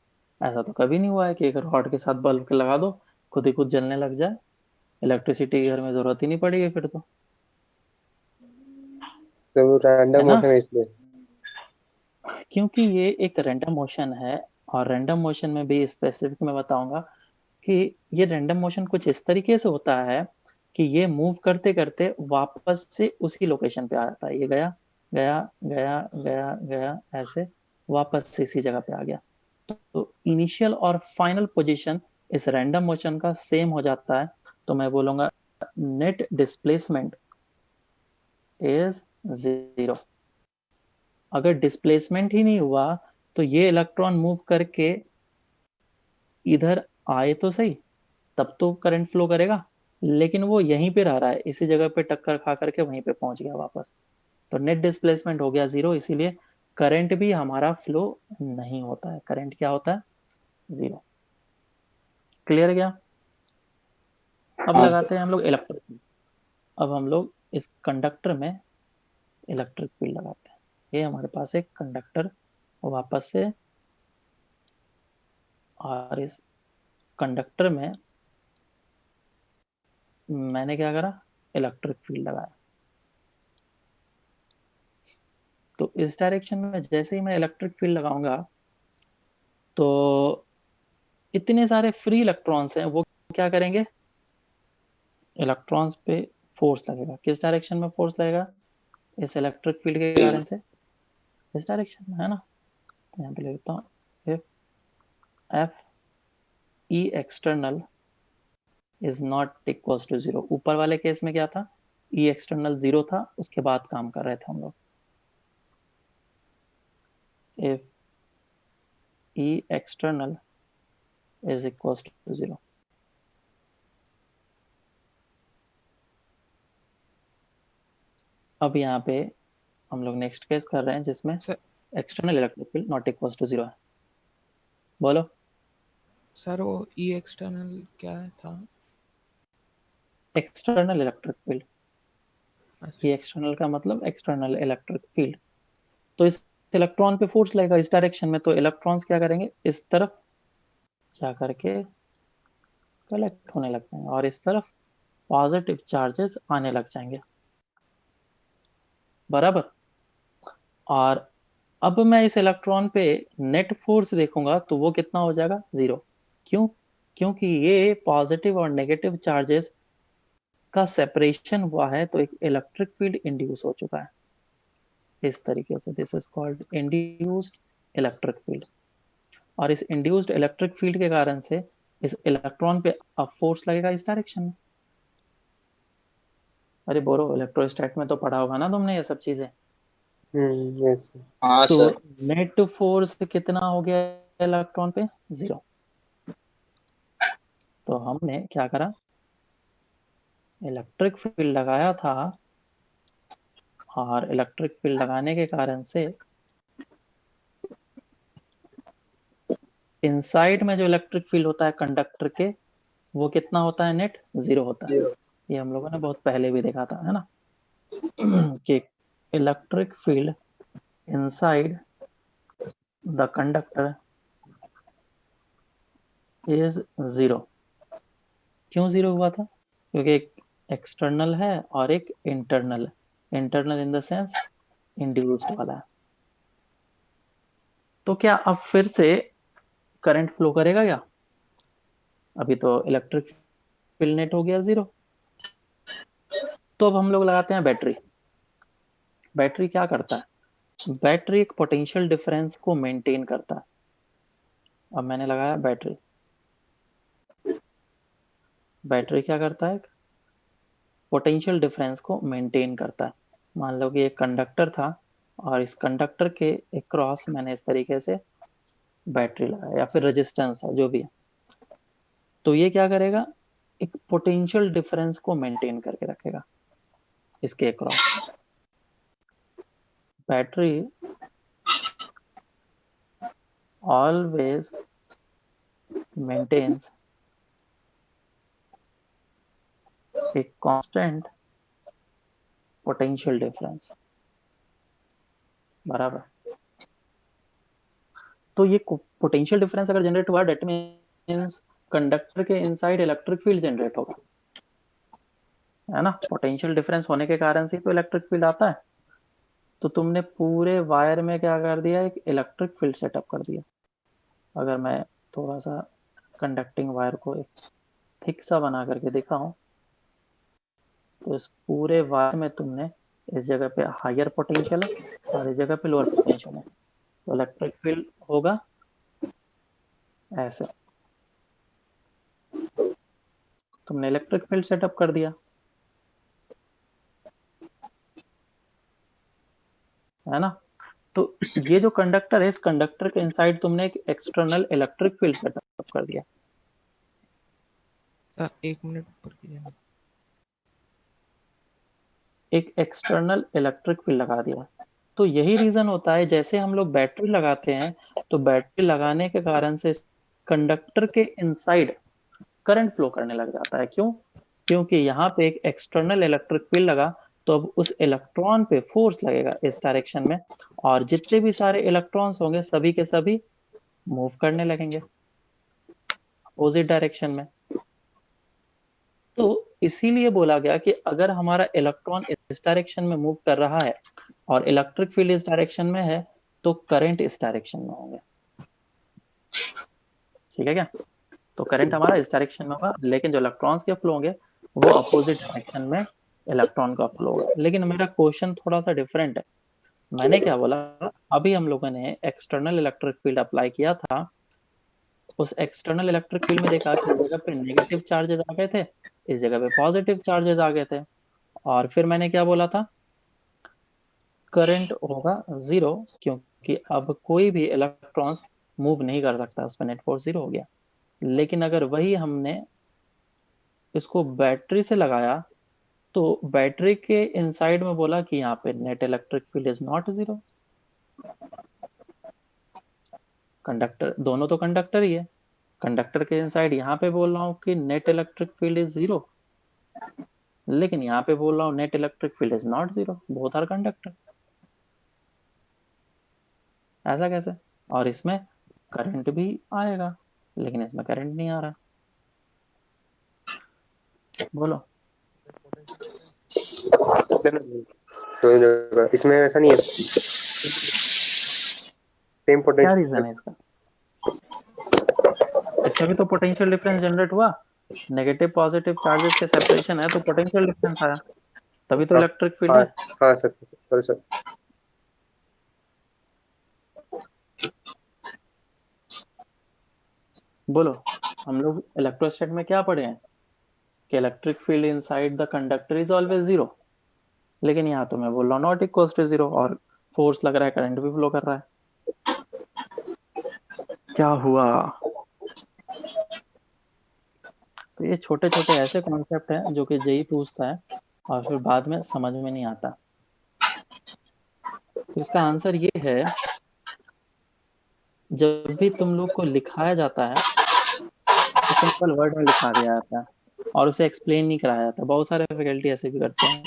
Speaker 1: ऐसा तो कभी नहीं हुआ है कि एक रॉड के साथ बल्ब के लगा दो, खुद ही खुद जलने लग जाए, इलेक्ट्रिसिटी घर में जरूरत ही नहीं पड़ेगी फिर तो,
Speaker 2: तो
Speaker 1: है
Speaker 2: रैंडम
Speaker 1: ना।
Speaker 2: मोशन है इसलिए।
Speaker 1: क्योंकि ये एक रैंडम मोशन है, और रैंडम मोशन में भी स्पेसिफिक मैं बताऊंगा कि ये रैंडम मोशन कुछ इस तरीके से होता है कि ये मूव करते करते वापस से उसी लोकेशन पे आ जाता है। ये गया गया गया गया गया, ऐसे वापस से इसी जगह पे आ गया। तो इनिशियल और फाइनल पोजीशन इस रैंडम मोशन का सेम हो जाता है। तो मैं बोलूंगा नेट डिस्प्लेसमेंट इज 0। अगर डिस्प्लेसमेंट ही नहीं हुआ तो ये इलेक्ट्रॉन मूव करके इधर आए तो सही, तब तो करंट फ्लो करेगा, लेकिन वो यहीं पे रह रहा है, इसी जगह पे टक्कर खा करके वहीं पे पहुंच गया वापस। तो नेट डिस्प्लेसमेंट हो गया 0, इसीलिए करंट भी हमारा फ्लो नहीं होता है। करंट क्या होता है? 0। क्लियर गया? अब
Speaker 2: हाँ सर।
Speaker 1: लगाते हैं हम लोग इलेक्ट्रिक फील्ड। अब हम लोग इस कंडक्टर में इलेक्ट्रिक फील्ड लगाते हैं। ये हमारे पास एक कंडक्टर वापस से, और इस कंडक्टर में मैंने क्या करा, इलेक्ट्रिक फील्ड लगाया। तो इस डायरेक्शन में जैसे ही मैं इलेक्ट्रिक फील्ड लगाऊंगा तो इतने सारे फ्री इलेक्ट्रॉन्स हैं, वो क्या करेंगे, इलेक्ट्रॉन्स पे फोर्स लगेगा। किस डायरेक्शन में फोर्स लगेगा? इस इलेक्ट्रिक फील्ड के कारण से इस डायरेक्शन में, है ना। तो यहाँ पे लिख देता हूँ if F E external is not equals to 0। ऊपर वाले केस में क्या था, ई एक्सटर्नल 0 था, उसके बाद काम कर रहे थे हम लोग। If E external is equals to 0। अब यहाँ पे हम लोग नेक्स्ट केस कर रहे हैं जिसमें
Speaker 5: sir
Speaker 1: external electric field not equals to 0 है। बोलो।
Speaker 5: सर वो ई एक्सटर्नल क्या था?
Speaker 1: एक्सटर्नल इलेक्ट्रिक फील्ड,
Speaker 5: अच्छा
Speaker 1: ये एक्सटर्नल का मतलब एक्सटर्नल इलेक्ट्रिक फील्ड। तो इस इलेक्ट्रॉन पे फोर्स लगेगा इस डायरेक्शन में, तो इलेक्ट्रॉन्स क्या करेंगे, इस तरफ जा करके कलेक्ट होने लग जाएंगे और इस तरफ पॉजिटिव चार्जेस आने लग जाएंगे, बराबर। और अब मैं इस इलेक्ट्रॉन पे नेट फोर्स देखूंगा तो वो कितना हो जाएगा, 0। क्यों? क्योंकि ये पॉजिटिव और नेगेटिव चार्जेस का सेपरेशन हुआ है, तो एक इलेक्ट्रिक फील्ड इंड्यूस हो चुका है इस तरीके से। This is called induced electric field. और इस इंड्यूस्ड इलेक्ट्रिक फील्ड के कारण से इस इलेक्ट्रॉन पे अब फोर्स लगेगा इस डायरेक्शन में। अरे बोलो, इलेक्ट्रोस्टैट में तो पढ़ा होगा ना तुमने ये सब चीजें।
Speaker 2: यस। हाँ
Speaker 1: तो
Speaker 2: सर।
Speaker 1: नेट फोर्स कितना हो गया इलेक्ट्रॉन पे, 0। तो हमने क्या करा, इलेक्ट्रिक फील्ड लगाया था, और इलेक्ट्रिक फील्ड लगाने के कारण से इनसाइड में जो इलेक्ट्रिक फील्ड होता है कंडक्टर के, वो कितना होता है, नेट 0 होता है।
Speaker 2: जीरो।
Speaker 1: ये हम लोगों ने बहुत पहले भी देखा था, है ना। कि electric field inside the conductor is 0। क्यों 0 हुआ था? क्योंकि एक एक्सटर्नल है और एक इंटरनल है। Internal in the sense induced वाला है। तो क्या अब फिर से करंट फ्लो करेगा क्या? अभी तो इलेक्ट्रिक फील्ड नेट हो गया 0। तो अब हम लोग लगाते हैं बैटरी। बैटरी क्या करता है, बैटरी एक पोटेंशियल डिफरेंस को मेंटेन करता है। अब मैंने लगाया बैटरी। बैटरी क्या करता है, पोटेंशियल डिफरेंस को मेंटेन करता है। मान लो कि एक कंडक्टर था, और इस कंडक्टर के क्रॉस मैंने इस तरीके से बैटरी लगाया या फिर रेजिस्टेंस है जो भी है, तो ये क्या करेगा, एक पोटेंशियल डिफरेंस को मेंटेन करके रखेगा इसके cross. Battery always maintains a constant potential difference, बराबर। तो ये पोटेंशियल डिफरेंस अगर जनरेट हुआ, डेट मीन्स कंडक्टर के इनसाइड इलेक्ट्रिक फील्ड जनरेट होगा, है ना। पोटेंशियल डिफरेंस होने के कारण से तो इलेक्ट्रिक फील्ड आता है। तो तुमने पूरे वायर में क्या कर दिया, एक इलेक्ट्रिक फील्ड सेटअप कर दिया। अगर मैं थोड़ा सा कंडक्टिंग वायर को एक थिक सा बना करके दिखाऊं, तो इस पूरे वायर में तुमने इस जगह पे हायर पोटेंशियल है और इस जगह पे लोअर पोटेंशियल है, तो इलेक्ट्रिक फील्ड होगा ऐसे। तुमने इलेक्ट्रिक फील्ड सेटअप कर दिया, है ना। तो ये जो कंडक्टर है, इस कंडक्टर के इनसाइड तुमने एक एक्सटर्नल इलेक्ट्रिक फील्ड सेटअप कर दिया।
Speaker 5: सर 1 मिनट ऊपर कीजिए ना।
Speaker 1: एक एक्सटर्नल इलेक्ट्रिक फील्ड लगा दिया। तो यही रीजन होता है, जैसे हम लोग बैटरी लगाते हैं, तो बैटरी लगाने के कारण से कंडक्टर के इनसाइड करंट फ्लो करने लग जाता है। क्यों? क्योंकि यहाँ पे एक एक्सटर्नल इलेक्ट्रिक फील्ड लगा, तो अब उस इलेक्ट्रॉन पे फोर्स लगेगा इस डायरेक्शन में, और जितने भी सारे इलेक्ट्रॉन्स होंगे सभी के सभी मूव करने लगेंगे अपोजिट डायरेक्शन में। तो इसीलिए बोला गया कि अगर हमारा इलेक्ट्रॉन इस डायरेक्शन में मूव कर रहा है और इलेक्ट्रिक फील्ड इस डायरेक्शन में है, तो करंट इस डायरेक्शन में होंगे। ठीक है क्या? तो करंट हमारा इस डायरेक्शन में होगा, लेकिन जो इलेक्ट्रॉन्स के फ्लो होंगे वो अपोजिट डायरेक्शन में इलेक्ट्रॉन का फ्लो होगा। लेकिन मेरा क्वेश्चन थोड़ा सा डिफरेंट है। मैंने क्या बोला, अभी हम लोगों ने एक्सटर्नल इलेक्ट्रिक फील्ड अप्लाई किया था, उस एक्सटर्नल इलेक्ट्रिक फील्ड में देखा कि इस जगह पे नेगेटिव चार्जेस आ गए थे, इस जगह पे पॉजिटिव चार्जेस आ गए थे, और फिर मैंने क्या बोला था, करंट होगा 0, क्योंकि अब कोई भी इलेक्ट्रॉन्स मूव नहीं कर सकता, उस पर नेट फोर्स 0 हो गया। लेकिन अगर वही हमने इसको बैटरी से लगाया, तो बैटरी के इनसाइड में बोला कि यहाँ पे net electric field is not 0। Conductor, दोनों तो कंडक्टर ही है, कंडक्टर के इनसाइड यहाँ पे बोल रहा हूँ कि नेट इलेक्ट्रिक फील्ड इज 0, लेकिन यहाँ पे बोल रहा हूँ net electric field is not 0, both are conductor. ऐसा कैसे? और इसमें करंट भी आएगा, लेकिन इसमें करंट नहीं आ रहा। बोलो।
Speaker 2: तो इसमें ऐसा नहीं है, सेम
Speaker 1: क्या
Speaker 2: पोटेंशियल।
Speaker 1: रीजन है इसका? इसमें भी तो पोटेंशियल डिफरेंस जनरेट हुआ, नेगेटिव पॉजिटिव चार्जेस के सेपरेशन है, तो पोटेंशियल डिफरेंस आया, तभी तो इलेक्ट्रिक फील्ड है।
Speaker 2: हाँ सर, सॉरी सर।
Speaker 1: बोलो। हम लोग इलेक्ट्रोस्टैट में क्या पढ़े हैं कि electric field inside the conductor is always 0, लेकिन यहाँ तो मैं बोल रहा हूँ नॉट इक्वल्स टू 0, और फोर्स लग रहा है, करंट भी फ्लो कर रहा है। क्या हुआ? तो ये छोटे छोटे ऐसे कॉन्सेप्ट हैं जो कि जेई पूछता है और फिर बाद में समझ में नहीं आता। तो इसका आंसर ये है, जब भी तुम लोग को लिखाया जाता है तो सिंपल वर्ड में लिखा दिया जाता है और उसे एक्सप्लेन नहीं कराया जाता। बहुत सारे फैकल्टी ऐसे भी करते हैं,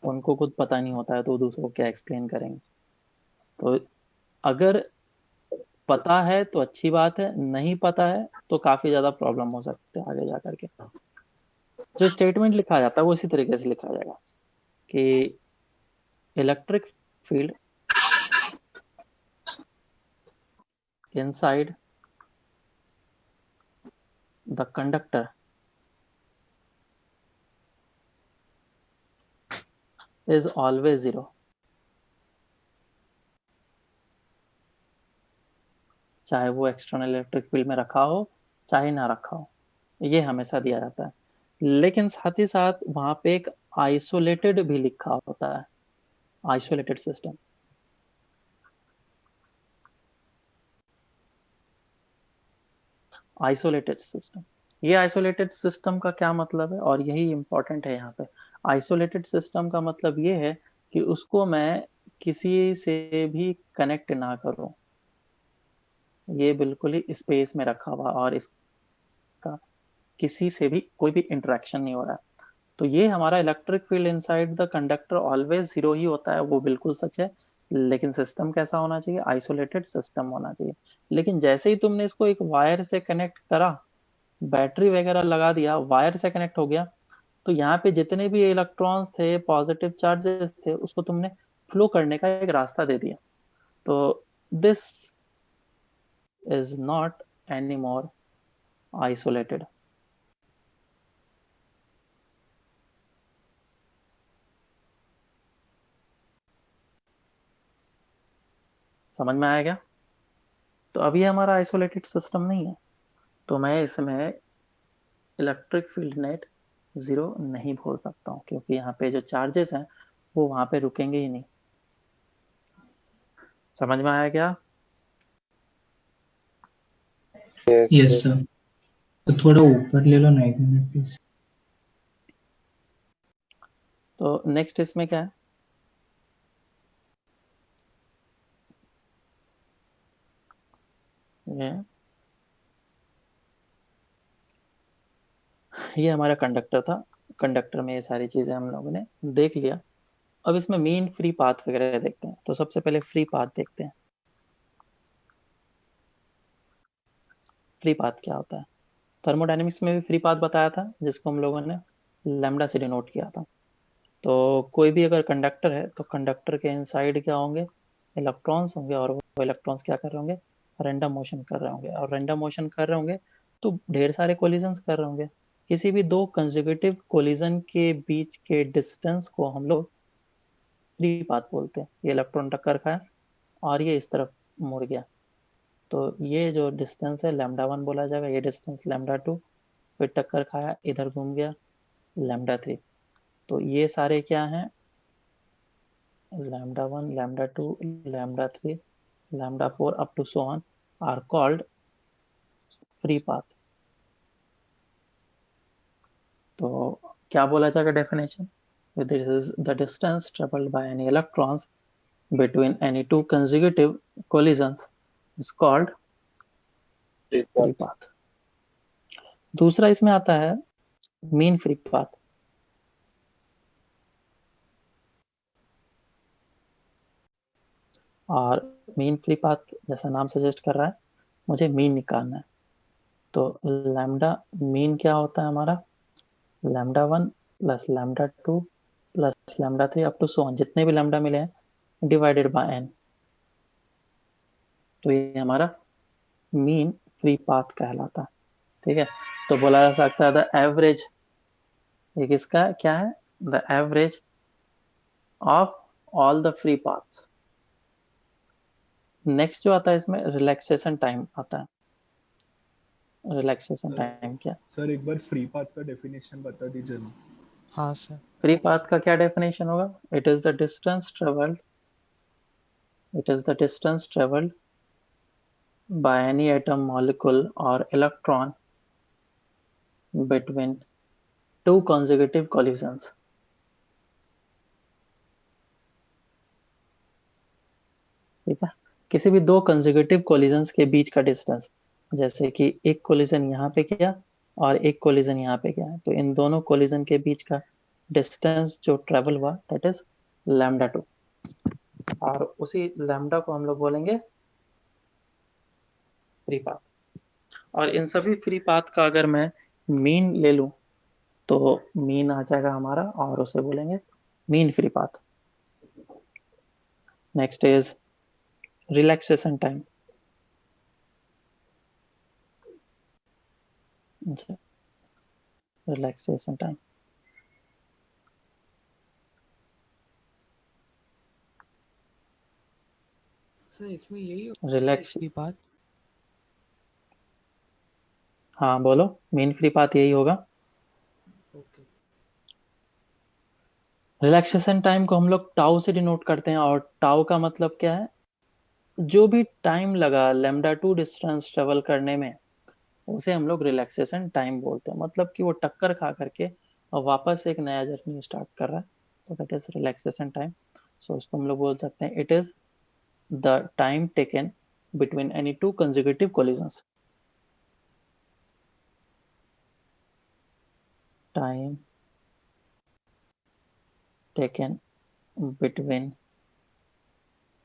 Speaker 1: उनको खुद पता नहीं होता है तो दूसरों को क्या एक्सप्लेन करेंगे। तो अगर पता है तो अच्छी बात है, नहीं पता है तो काफी ज्यादा प्रॉब्लम हो सकते हैं आगे जा करके। जो स्टेटमेंट लिखा जाता है वो इसी तरीके से लिखा जाएगा कि electric field inside the conductor is always 0, चाहे वो एक्सटर्नल इलेक्ट्रिक फील्ड में रखा हो चाहे ना रखा हो, ये हमेशा दिया जाता है। लेकिन साथ ही साथ वहां पे एक आइसोलेटेड भी लिखा होता है, आइसोलेटेड सिस्टम। Isolated system. ये आइसोलेटेड सिस्टम का क्या मतलब है, और यही इंपॉर्टेंट है यहाँ पे। आइसोलेटेड सिस्टम का मतलब ये है कि उसको मैं किसी से भी कनेक्ट ना करूं, ये बिल्कुल ही स्पेस में रखा हुआ, और इसका किसी से भी कोई भी इंटरेक्शन नहीं हो रहा है। तो ये हमारा electric field inside the conductor always zero ही होता है, वो बिल्कुल सच है। लेकिन सिस्टम कैसा होना चाहिए, आइसोलेटेड सिस्टम होना चाहिए। लेकिन जैसे ही तुमने इसको एक वायर से कनेक्ट करा, बैटरी वगैरह लगा दिया, वायर से कनेक्ट हो गया, तो यहाँ पे जितने भी इलेक्ट्रॉन्स थे, पॉजिटिव चार्जेस थे, उसको तुमने फ्लो करने का एक रास्ता दे दिया। तो this is not any more isolated. समझ में आया क्या? तो अभी हमारा आइसोलेटेड सिस्टम नहीं है, तो मैं इसमें इलेक्ट्रिक फील्ड नेट जीरो नहीं बोल सकता हूँ, क्योंकि यहाँ पे जो चार्जेस हैं वो वहां पे रुकेंगे ही नहीं। समझ में आया क्या?
Speaker 3: Yes sir. तो थोड़ा ऊपर ले लो ना, 1 मिनट प्लीज।
Speaker 1: तो नेक्स्ट इसमें क्या है, ये हमारा कंडक्टर था। कंडक्टर में ये सारी चीजें हम लोगों ने देख लिया। अब इसमें मेन फ्री पाथ वगैरह देखते हैं। तो सबसे पहले फ्री पाथ देखते हैं। फ्री पाथ क्या होता है? थर्मोडायनेमिक्स में भी फ्री पाथ बताया था, जिसको हम लोगों ने लैम्डा से डिनोट किया था। तो कोई भी अगर कंडक्टर है, तो कंडक्टर के इनसाइड क्या होंगे, इलेक्ट्रॉन्स होंगे, और वो इलेक्ट्रॉन्स क्या कर रहे होंगे, रैंडम मोशन कर रहे होंगे। और रैंडम मोशन कर रहे होंगे तो ढेर सारे कोलिजन्स कर रहे होंगे। किसी भी दो कंसेक्यूटिव कोलिजन के बीच के डिस्टेंस को हम लोग फ्री पाथ बोलते हैं। ये इलेक्ट्रॉन टक्कर खाया और ये इस तरफ मुड़ गया, तो ये जो डिस्टेंस है लैम्डा 1 बोला जाएगा, ये डिस्टेंस लैम्डा 2, फिर टक्कर खाया, इधर घूम गया, लैम्डा 3। तो ये सारे क्या हैं, lambda 1, lambda 2, lambda 3, lambda 4 up to so on are called free path। तो क्या बोला जाएगा definition? This is the distance traveled by any electrons between any two consecutive collisions is called free path। दूसरा इसमें आता है mean free path। और mean free path जैसा नाम सजेस्ट कर रहा है, मुझे मीन निकालना है। तो लैम्डा मीन क्या होता है हमारा, lambda 1 plus lambda 2 plus lambda 3 up to so on, जितने भी लैम्डा मिले हैं डिवाइडेड बाय एन। तो ये हमारा मीन फ्री पाथ कहलाता है। ठीक है, तो बोला जा सकता है द एवरेज, ये किसका क्या है, the average of all the free paths. Next जो आता है इसमें रिलैक्सेशन टाइम आता है। रिलैक्सेशन टाइम क्या?
Speaker 4: सर एक बार फ्री पाथ का डेफिनेशन बता दीजिए ना।
Speaker 5: हाँ सर।
Speaker 1: फ्री पाथ का क्या डेफिनेशन होगा, it is the distance travelled, it is the distance traveled by any atom, molecule or electron between two consecutive collisions। ठीक है, किसी भी दो consecutive collisions के बीच का डिस्टेंस, जैसे कि एक कोलिजन यहाँ पे किया और एक कोलिजन यहाँ पे किया, तो इन दोनों कोलिजन के बीच का डिस्टेंस जो ट्रेवल हुआ दैट इज लैम्डा 2। और उसी लैम्डा को हम लोग बोलेंगे फ्री पाथ। और इन सभी फ्री पाथ का अगर मैं मीन ले लूं, तो मीन आ जाएगा हमारा, और उसे बोलेंगे mean free path. Next is relaxation time. Relaxation time,
Speaker 5: sir इसमें यही
Speaker 1: रिलैक्स,
Speaker 5: फ्री पाथ।
Speaker 1: हाँ बोलो, मीन फ्री पाथ यही होगा।
Speaker 5: ओके।
Speaker 1: रिलैक्सेशन टाइम को हम लोग टाउ से डिनोट करते हैं, और टाउ का मतलब क्या है, जो भी टाइम लगा लैम्डा 2 डिस्टेंस ट्रेवल करने में, उसे हम लोग रिलैक्सेशन टाइम बोलते हैं, मतलब कि वो टक्कर खा करके और वापस एक नया जर्नी स्टार्ट कर रहा है, तो दैट इज रिलैक्सेशन टाइम। सो इसको हम लोग बोल सकते हैं it is the time taken between any two consecutive collisions. Time taken between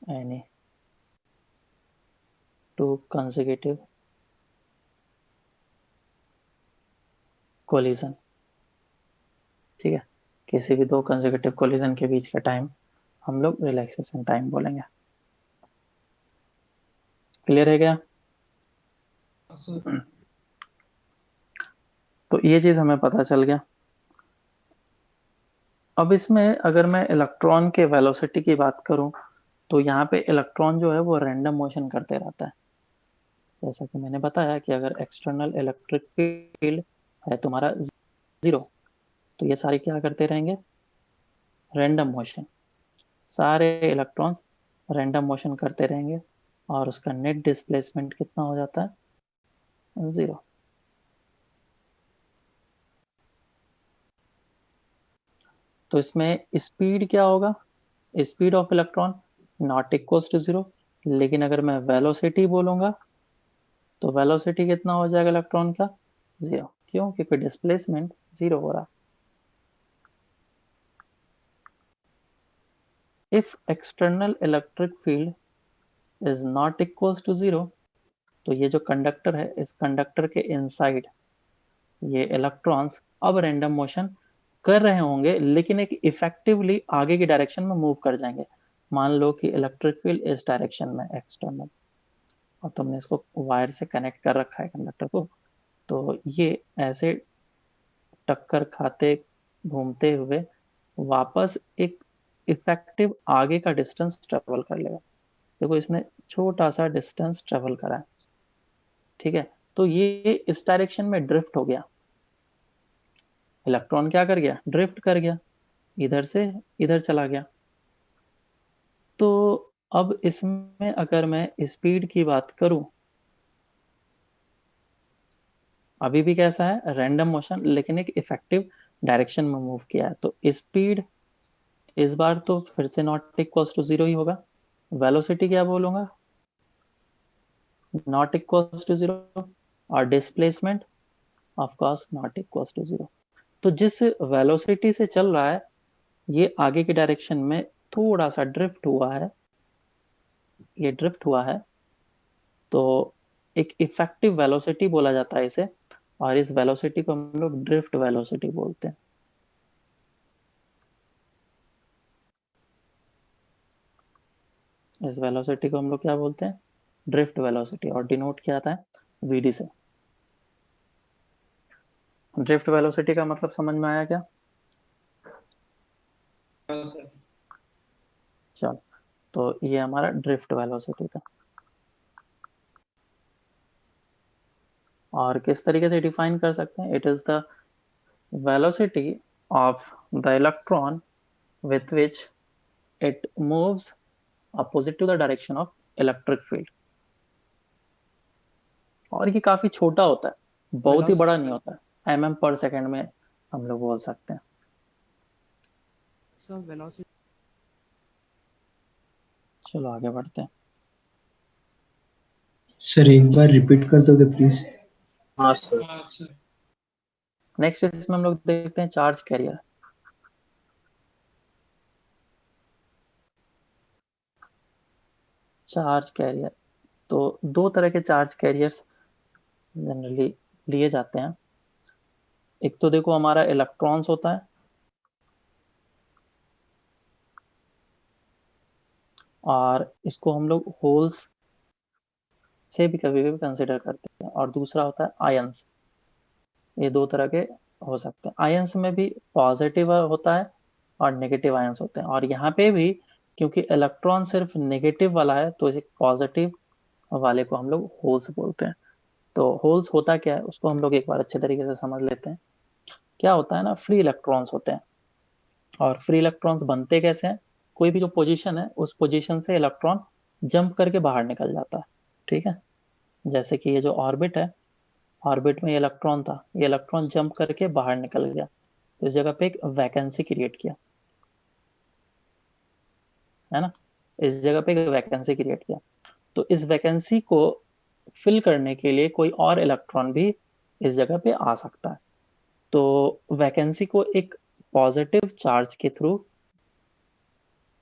Speaker 1: any two consecutive collision. ठीक है, किसी भी दो कंसेक्यूटिव कोलिजन के बीच का टाइम हम लोग रिलैक्सेशन टाइम बोलेंगे। क्लियर है क्या? तो ये चीज हमें पता चल गया। अब इसमें अगर मैं इलेक्ट्रॉन के वेलोसिटी की बात करूं, तो यहाँ पे इलेक्ट्रॉन जो है वो रैंडम मोशन करते रहता है। जैसा कि मैंने बताया कि अगर एक्सटर्नल इलेक्ट्रिक फील्ड है तुम्हारा 0, तो ये सारे क्या करते रहेंगे? Random motion. सारे इलेक्ट्रॉन्स रैंडम मोशन करते रहेंगे और उसका नेट डिस्प्लेसमेंट कितना हो जाता है? 0। तो इसमें स्पीड क्या होगा? Speed of electron not equals to 0। लेकिन अगर मैं वेलोसिटी बोलूंगा तो वेलोसिटी कितना हो जाएगा इलेक्ट्रॉन का? 0। क्यों? क्योंकि डिस्प्लेसमेंट 0 हो रहा है। If external electric field is not equals to 0, तो ये जो कंडक्टर है, इस कंडक्टर के इनसाइड ये इलेक्ट्रॉन्स अब रैंडम मोशन कर रहे होंगे, लेकिन एक इफेक्टिवली आगे की डायरेक्शन में मूव कर जाएंगे। मान लो कि इलेक्ट्रिक फील्ड इस डायरेक्शन में एक्सटर्नल, और तुमने इसको वायर से कनेक्ट कर रखा है कंडक्टर को, तो ये ऐसे टक्कर खाते घूमते हुए वापस एक इफेक्टिव आगे का डिस्टेंस ट्रेवल कर लेगा। देखो इसने छोटा सा डिस्टेंस ट्रेवल करा है, ठीक है, तो ये इस डायरेक्शन में ड्रिफ्ट हो गया। इलेक्ट्रॉन क्या कर गया? ड्रिफ्ट कर गया, इधर से इधर चला गया। तो अब इसमें अगर मैं स्पीड की बात करूं, अभी भी कैसा है? रैंडम मोशन, लेकिन एक इफेक्टिव डायरेक्शन में मूव किया है। तो स्पीड इस बार तो फिर से नॉट इक्वल्स टू 0 ही होगा। वेलोसिटी क्या बोलूंगा? Not equals to 0। और displacement of course not equals to 0। तो जिस वेलोसिटी से चल रहा है ये आगे की डायरेक्शन में थोड़ा सा ड्रिफ्ट हुआ है, ये ड्रिफ्ट हुआ है, तो एक इफेक्टिव वेलोसिटी बोला जाता है इसे, और इस वेलोसिटी को हम लोग ड्रिफ्ट वेलोसिटी बोलते हैं। इस वेलोसिटी को हम लोग क्या बोलते हैं? ड्रिफ्ट वेलोसिटी, और डिनोट किया जाता है वीडी से। ड्रिफ्ट वेलोसिटी का मतलब समझ में आया क्या? चलो, तो ये हमारा ड्रिफ्ट वेलोसिटी था। और किस तरीके से डिफाइन कर सकते हैं? It is the velocity of the electron with which it moves opposite to the direction of electric field। और ये काफी छोटा होता है, बहुत ही बड़ा नहीं होता है, mm/सेकंड में हम लोग बोल सकते हैं।
Speaker 5: सर वेलोसिटी
Speaker 1: चलो आगे बढ़ते हैं।
Speaker 3: सर एक बार रिपीट कर दोगे प्लीज?
Speaker 2: हाँ सर।
Speaker 1: नेक्स्ट इसमें हम लोग देखते हैं चार्ज कैरियर। चार्ज कैरियर, तो दो तरह के चार्ज कैरियर्स जनरली लिए जाते हैं। एक तो देखो हमारा इलेक्ट्रॉन्स होता है, और इसको हम लोग होल्स से भी कभी कभी कंसिडर करते हैं, और दूसरा होता है आयंस। ये दो तरह के हो सकते हैं। आयंस में भी पॉजिटिव होता है और नेगेटिव आयंस होते हैं, और यहाँ पे भी क्योंकि इलेक्ट्रॉन सिर्फ नेगेटिव वाला है, तो इसे पॉजिटिव वाले को हम लोग होल्स बोलते हैं। तो होल्स होता क्या है उसको हम लोग एक बार अच्छे तरीके से समझ लेते हैं। क्या होता है ना, फ्री इलेक्ट्रॉन्स होते हैं, और फ्री इलेक्ट्रॉन्स बनते कैसे हैं? कोई भी जो पोजीशन है उस पोजीशन से इलेक्ट्रॉन जंप करके बाहर निकल जाता है, ठीक है। जैसे कि ये जो ऑर्बिट है, ऑर्बिट में ये इलेक्ट्रॉन था, ये इलेक्ट्रॉन जंप करके बाहर निकल गया, तो इस जगह पे एक वैकेंसी क्रिएट किया, है ना, इस जगह पे एक वैकेंसी क्रिएट किया। तो इस वैकेंसी को फिल करने के लिए कोई और इलेक्ट्रॉन भी इस जगह पे आ सकता है। तो वैकेंसी को एक पॉजिटिव चार्ज के थ्रू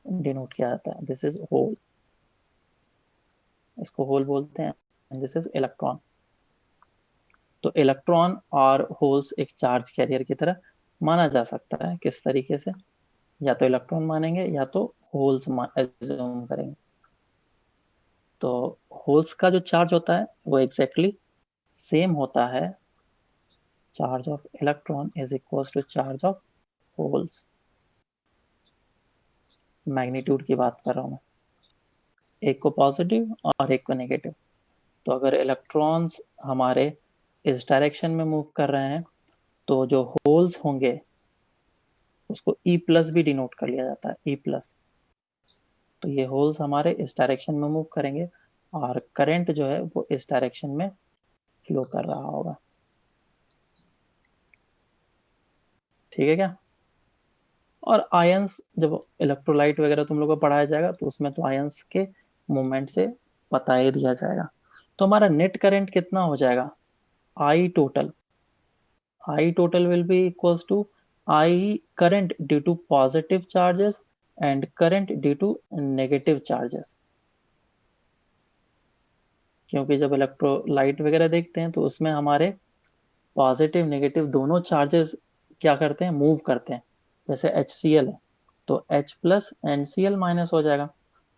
Speaker 1: डिनोट किया जाता है, दिस इज होल, इसको होल बोलते हैं, एंड दिस इज इलेक्ट्रॉन। तो इलेक्ट्रॉन और होल्स एक चार्ज कैरियर की तरह माना जा सकता है। किस तरीके से? या तो इलेक्ट्रॉन मानेंगे या तो होल्स एज्यूम करेंगे। तो होल्स का जो चार्ज होता है वो एग्जैक्टली सेम होता है, charge of electron is equal to charge of holes. Magnitude की बात कर रहा हूँ मैं, एक को पॉजिटिव और एक को नेगेटिव। तो अगर इलेक्ट्रॉन्स हमारे इस डायरेक्शन में मूव कर रहे हैं तो जो होल्स होंगे उसको ई प्लस भी डिनोट कर लिया जाता है, ई प्लस। तो ये होल्स हमारे इस डायरेक्शन में मूव करेंगे और करंट जो है वो इस डायरेक्शन में फ्लो कर रहा होगा। ठीक है क्या? और आयंस, जब इलेक्ट्रोलाइट वगैरह तुम लोगों को पढ़ाया जाएगा तो उसमें तो आयंस के मूवमेंट से बता ही दिया जाएगा। तो हमारा नेट करंट कितना हो जाएगा? आई total, I total will be equals to I current due to positive charges and current due to negative charges। क्योंकि जब इलेक्ट्रोलाइट वगैरह देखते हैं तो उसमें हमारे पॉजिटिव नेगेटिव दोनों चार्जेस क्या करते हैं, मूव करते हैं। जैसे HCl है तो H प्लस NCl माइनस हो जाएगा।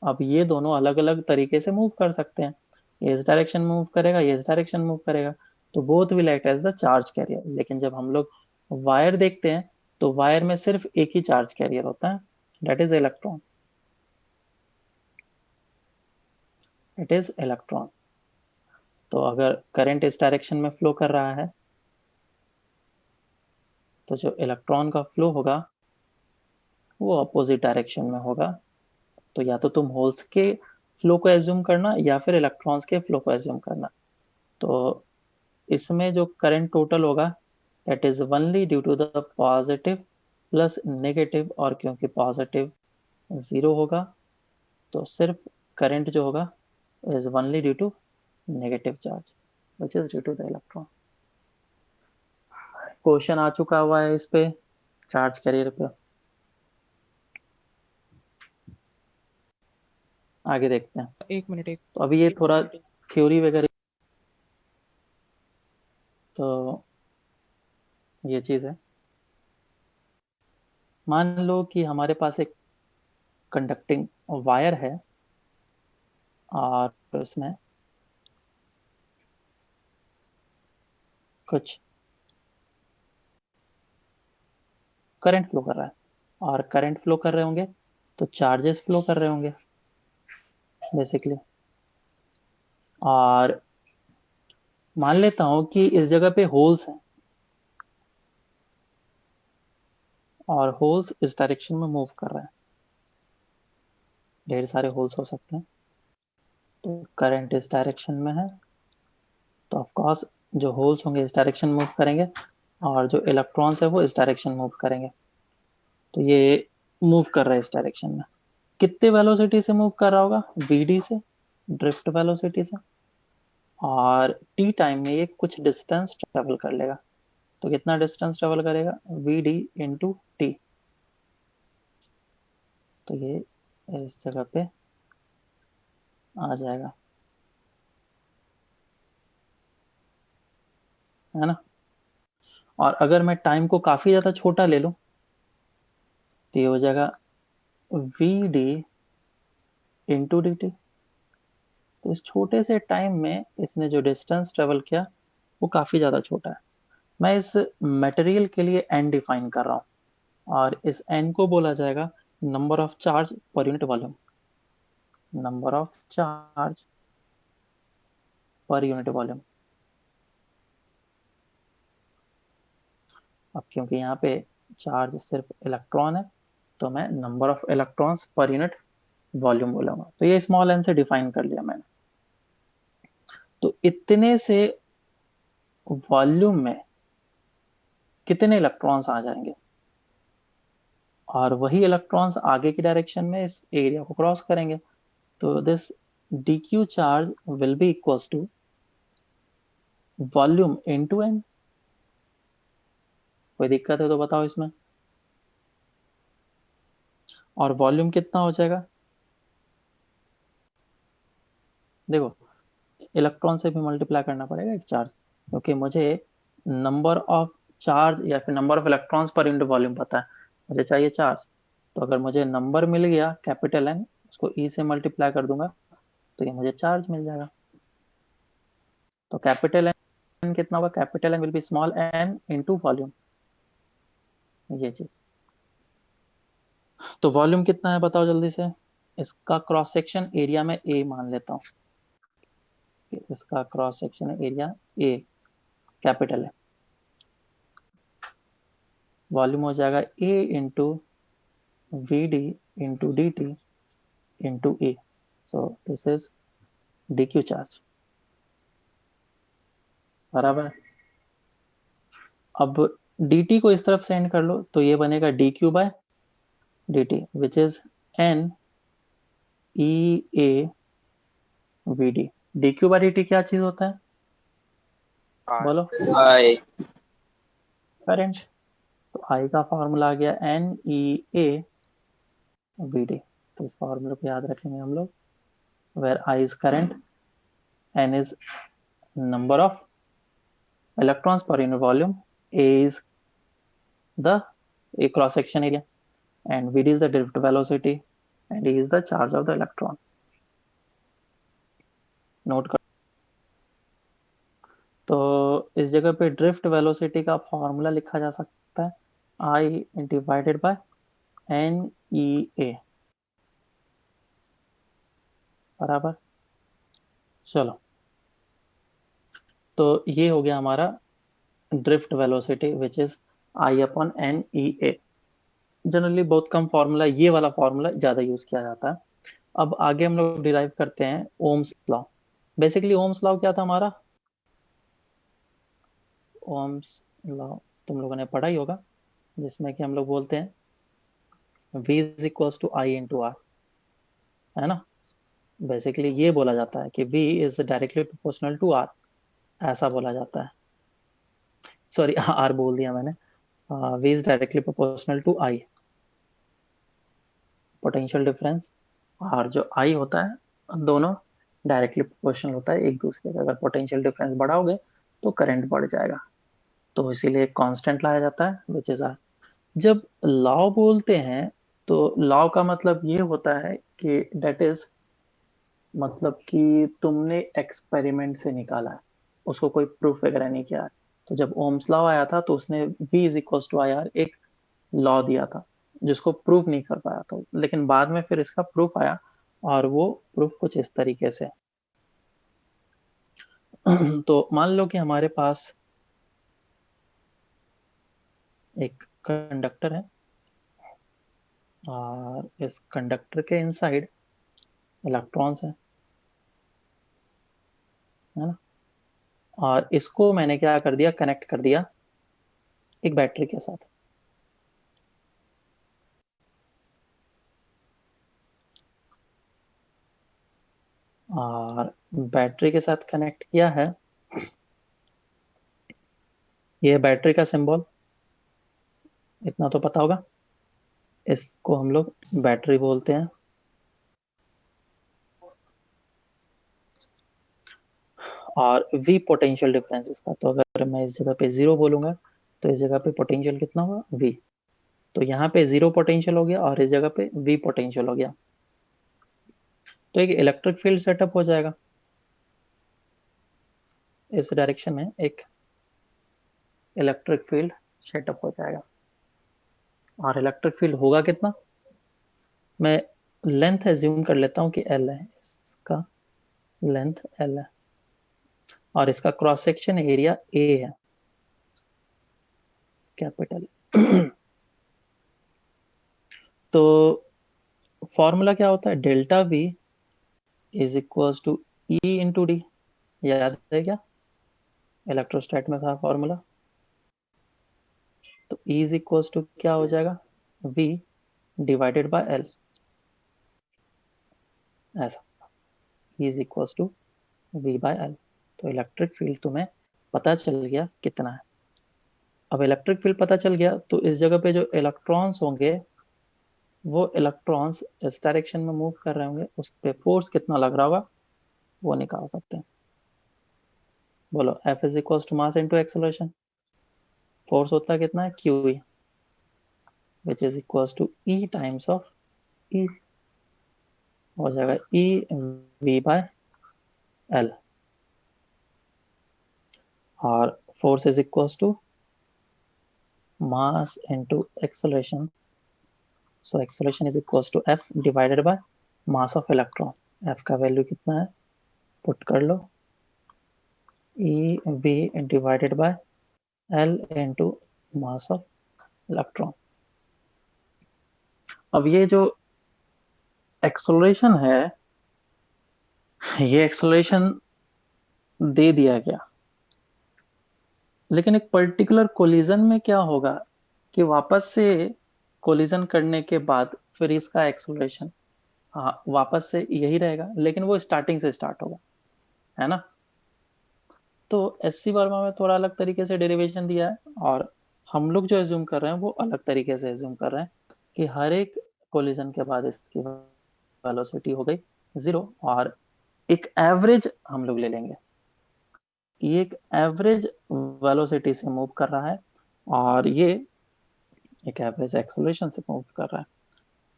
Speaker 1: अब ये दोनों अलग अलग तरीके से मूव कर सकते हैं, ये इस डायरेक्शन मूव करेगा, ये इस डायरेक्शन मूव करेगा, तो both will act as the charge carrier. लेकिन जब हम लोग वायर देखते हैं तो वायर में सिर्फ एक ही चार्ज कैरियर होता है, that is electron, it is electron. तो अगर करंट इस डायरेक्शन में फ्लो कर रहा है तो जो इलेक्ट्रॉन का फ्लो होगा वो अपोजिट डायरेक्शन में होगा। तो या तो तुम होल्स के फ्लो को एज्यूम करना या फिर इलेक्ट्रॉन्स के फ्लो को एज्यूम करना। तो इसमें जो करंट टोटल होगा that is only due to the positive plus negative, और क्योंकि पॉजिटिव जीरो होगा तो सिर्फ करंट जो होगा is only due to negative charge which is due to the electron. Question आ चुका हुआ है इस पे, चार्ज कैरियर पे। आगे देखते हैं।
Speaker 5: एक मिनट एक
Speaker 1: तो अभी ये थोड़ा थ्योरी वगैरह, तो ये चीज है। मान लो कि हमारे पास एक कंडक्टिंग वायर है और उसमें कुछ करंट फ्लो कर रहा है, और करंट फ्लो कर रहे होंगे तो चार्जेस फ्लो कर रहे होंगे बेसिकली। और मान लेता हूं कि इस जगह पे होल्स हैं और होल्स इस डायरेक्शन में मूव कर रहे हैं, ढेर सारे होल्स हो सकते हैं। तो करंट इस डायरेक्शन में है तो ऑफ कोर्स जो होल्स होंगे इस डायरेक्शन मूव करेंगे और जो इलेक्ट्रॉन्स है वो इस डायरेक्शन मूव करेंगे। तो ये मूव कर रहा है इस डायरेक्शन में। कितने वेलोसिटी से मूव कर रहा होगा? vd से, ड्रिफ्ट वेलोसिटी से। और टी टाइम में ये कुछ डिस्टेंस ट्रेवल कर लेगा। तो कितना डिस्टेंस ट्रेवल करेगा? vd into T. तो ये इस जगह पे आ जाएगा, है ना। और अगर मैं टाइम को काफी ज्यादा छोटा ले लूं तो ये हो जाएगा vd इंटू डी टी। तो इस छोटे से टाइम में इसने जो डिस्टेंस ट्रेवल किया वो काफी ज्यादा छोटा है। मैं इस मटेरियल के लिए n डिफाइन कर रहा हूँ और इस n को बोला जाएगा number of charge per unit volume, number of charge per unit volume. अब क्योंकि यहाँ पे चार्ज सिर्फ इलेक्ट्रॉन है तो मैं number of electrons per unit volume बोलूंगा। तो ये स्मॉल n से डिफाइन कर लिया मैंने। तो इतने से वॉल्यूम में कितने इलेक्ट्रॉन्स आ जाएंगे, और वही इलेक्ट्रॉन्स आगे की डायरेक्शन में इस एरिया को क्रॉस करेंगे। तो this dq charge will be equals to volume into n। कोई दिक्कत है तो बताओ इसमें। और वॉल्यूम कितना हो जाएगा, देखो इलेक्ट्रॉन से भी मल्टीप्लाई करना पड़ेगा एक चार्ज, क्योंकि मुझे नंबर ऑफ चार्ज या फिर number of electrons per unit volume पता है, मुझे चाहिए चार्ज। तो अगर मुझे नंबर मिल गया कैपिटल एन, उसको ई से मल्टीप्लाई कर दूंगा तो ये मुझे चार्ज मिल जाएगा। तो कैपिटल एन कितना होगा, capital N will be small N into volume, ये चीज। तो वॉल्यूम कितना है बताओ जल्दी से। इसका क्रॉस सेक्शन एरिया में ए मान लेता हूँ, इसका cross section area A capital है। वॉल्यूम हो जाएगा A into V D into D T into A. So this is D Q charge, बराबर है। अब डी टी को इस तरफ सेंड कर लो तो ये बनेगा D Q by D T which is N E A V D. D Q by D T क्या चीज होता है बोलो,
Speaker 2: आई
Speaker 1: करंट। तो आई का फॉर्मूला आ गया N E A V D. तो इस फॉर्मूले को याद रखेंगे हम लोग, where I is current, N is number of electrons per unit volume, A is the A cross section area, and V is the drift velocity, and E is the charge of the electron. Note कर। तो इस जगह पे drift velocity का formula लिखा जा सकता है I divided by N E A, बराबर। चलो, तो ये हो गया हमारा drift velocity which is I upon N E A. Generally बहुत कम फॉर्मूला, ये वाला फॉर्मूला ज्यादा यूज किया जाता है। अब आगे हम लोग डिराइव करते हैं Ohm's law. Basically Ohm's law क्या था हमारा, ओम्स लॉ तुम लोगों ने पढ़ा ही होगा, जिसमें कि हम लोग बोलते हैं V is equals to I into R, है ना। बेसिकली ये बोला जाता है कि V is directly proportional to R, ऐसा बोला जाता है। सॉरी R बोल दिया मैंने। V is directly proportional to I, potential difference. और जो I होता है दोनों डायरेक्टली प्रोपोर्शनल होता है एक दूसरे का। अगर पोटेंशियल डिफरेंस बढ़ाओगे तो करंट बढ़ जाएगा, तो इसीलिए एक कांस्टेंट लाया जाता है विच इज आर। जब लॉ बोलते हैं तो लॉ का मतलब ये होता है कि डेट इज, मतलब कि तुमने एक्सपेरिमेंट से निकाला है, उसको कोई प्रूफ वगैरह नहीं किया है। तो जब ओम्स लॉ आया था तो उसने V is equal to I R एक लॉ दिया था जिसको प्रूफ नहीं कर पाया था, लेकिन बाद में फिर इसका प्रूफ आया, और वो प्रूफ कुछ इस तरीके से। तो मान लो कि हमारे पास एक कंडक्टर है, और इस कंडक्टर के इनसाइड इलेक्ट्रॉन्स है ना। और इसको मैंने क्या कर दिया, कनेक्ट कर दिया एक बैटरी के साथ। और बैटरी के साथ कनेक्ट किया है, ये बैटरी का सिंबल, इतना तो पता होगा। इसको हम लोग बैटरी बोलते हैं। और V पोटेंशियल डिफरेंस इसका, तो अगर मैं इस जगह पे 0 बोलूंगा तो इस जगह पे पोटेंशियल कितना होगा V। तो यहाँ पे 0 पोटेंशियल हो गया और इस जगह पे V पोटेंशियल हो गया, तो एक इलेक्ट्रिक फील्ड सेटअप हो जाएगा इस डायरेक्शन में, एक इलेक्ट्रिक फील्ड सेटअप हो जाएगा। और इलेक्ट्रिक फील्ड होगा कितना, मैं लेंथ एज्यूम कर लेता हूँ कि L है, इसका लेंथ L है, और इसका क्रॉस सेक्शन एरिया A है कैपिटल। तो फॉर्मूला क्या होता है, delta V is equals to E into D, याद है क्या। इलेक्ट्रोस्टैट में था फॉर्मूला, तो E इज इक्वल टू क्या हो जाएगा, V डिवाइडेड बाय L, ऐसा, E is equal to V by L। तो इलेक्ट्रिक फील्ड तुम्हें पता चल गया कितना है। अब इलेक्ट्रिक फील्ड पता चल गया तो इस जगह पे जो इलेक्ट्रॉन्स होंगे वो इलेक्ट्रॉन्स इस डायरेक्शन में मूव कर रहे होंगे, उस पे फोर्स कितना लग रहा होगा वो निकाल सकते हैं। बोलो, F is equal to mass into acceleration, force होता है कितना है, QE, which is equal to E times of E, हो जाएगा E V बाय L, और force is equal to mass into acceleration, so acceleration is equal to F divided by mass of electron. F का value कितना है, put कर लो, E V divided by L into mass of electron. अब ये जो acceleration है, ये एक्सेलरेशन दे दिया गया, लेकिन एक पर्टिकुलर कोलिजन में क्या होगा कि वापस से कोलिजन करने के बाद फिर इसका एक्सेलरेशन हाँ वापस से यही रहेगा, लेकिन वो स्टार्टिंग से स्टार्ट होगा, है ना। तो एससी वर्मा में थोड़ा अलग तरीके से डेरिवेशन दिया है, और हम लोग जो एज्यूम कर रहे हैं वो अलग तरीके से एज्यूम कर रहे हैं कि हर एक कोलिजन के बाद इसकी वेलोसिटी हो गई 0, और एक एवरेज हम लोग ले लेंगे कि ये एक एवरेज वेलोसिटी से मूव कर रहा है, और ये एक एवरेज एक्सेलरेशन से मूव कर रहा है,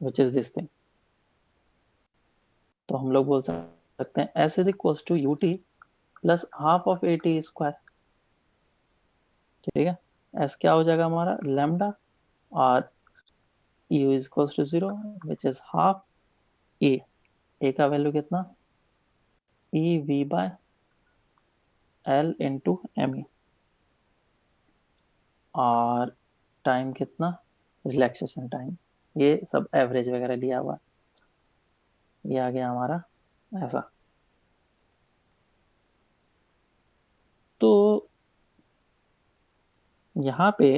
Speaker 1: विच इज दिस थिंग। तो हम लोग बोल सकते हैं S is equal to UT plus half of AT square, ठीक है। S क्या हो जाएगा हमारा, लैम्डा, और U is equal to 0 which is half A का वैल्यू कितना, EV by L into ME, और टाइम कितना, रिलैक्सेशन टाइम, ये सब एवरेज वगैरह लिया हुआ है। ये आ गया हमारा ऐसा। तो यहाँ पे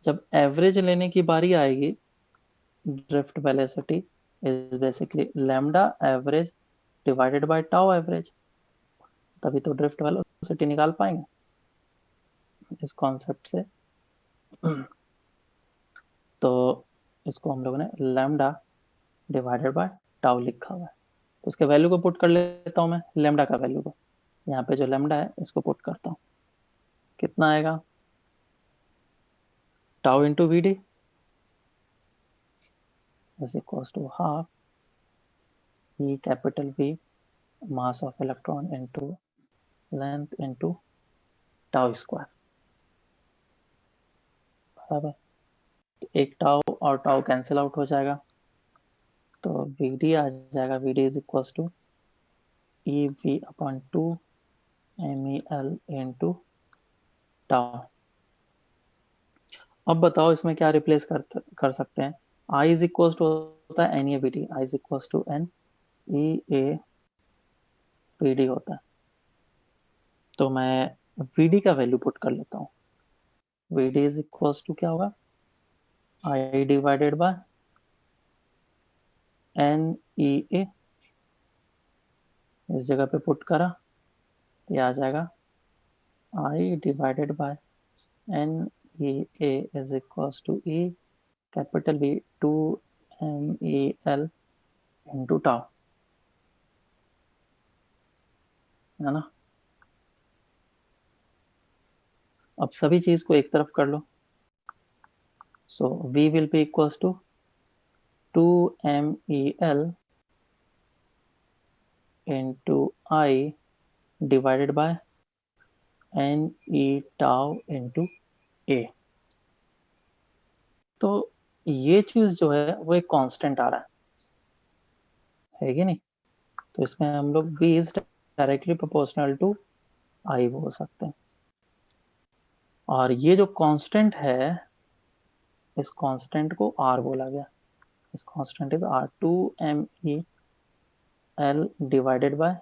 Speaker 1: जब एवरेज लेने की बारी आएगी, drift velocity is basically lambda average divided by tau average, तभी तो ड्रिफ्ट वेलोसिटी निकाल पाएंगे इस कॉन्सेप्ट से। तो इसको हम लोगों ने लैम्डा डिवाइडेड बाय टाउ लिखा हुआ है, तो उसके वैल्यू को पुट कर लेता हूँ मैं, लैम्डा का वैल्यू को, यहाँ पे जो लैम्डा है इसको पुट करता हूँ, कितना आएगा, tau into V D is equal to half E capital V mass of electron into length into tau square, बराबर। एक टाउ और टाउ कैंसिल आउट हो जाएगा, तो वी डी आ जाएगा, V D is equal to E V upon 2 M E L into tau. अब बताओ इसमें क्या रिप्लेस कर सकते हैं, आई इज इक्वल टू होता है N A B D, I is equal to N E A P D होता है, तो मैं वी डी का वैल्यू पुट कर लेता हूँ, V D is equal to क्या होगा, I divided by N E A, इस जगह पे पुट करा, ये आ जाएगा I divided by N E A is equal to E capital B 2 M E L into tau, है ना। अब सभी चीज को एक तरफ कर लो, so v will be equal to 2 M E L into I divided by N E tau into A. तो ये चीज जो है वो एक कांस्टेंट आ रहा है कि नहीं, तो इसमें हम लोग v is directly proportional to I बोल सकते हैं, और ये जो कांस्टेंट है इस कांस्टेंट को r बोला गया, इस constant is r, 2 M E L divided by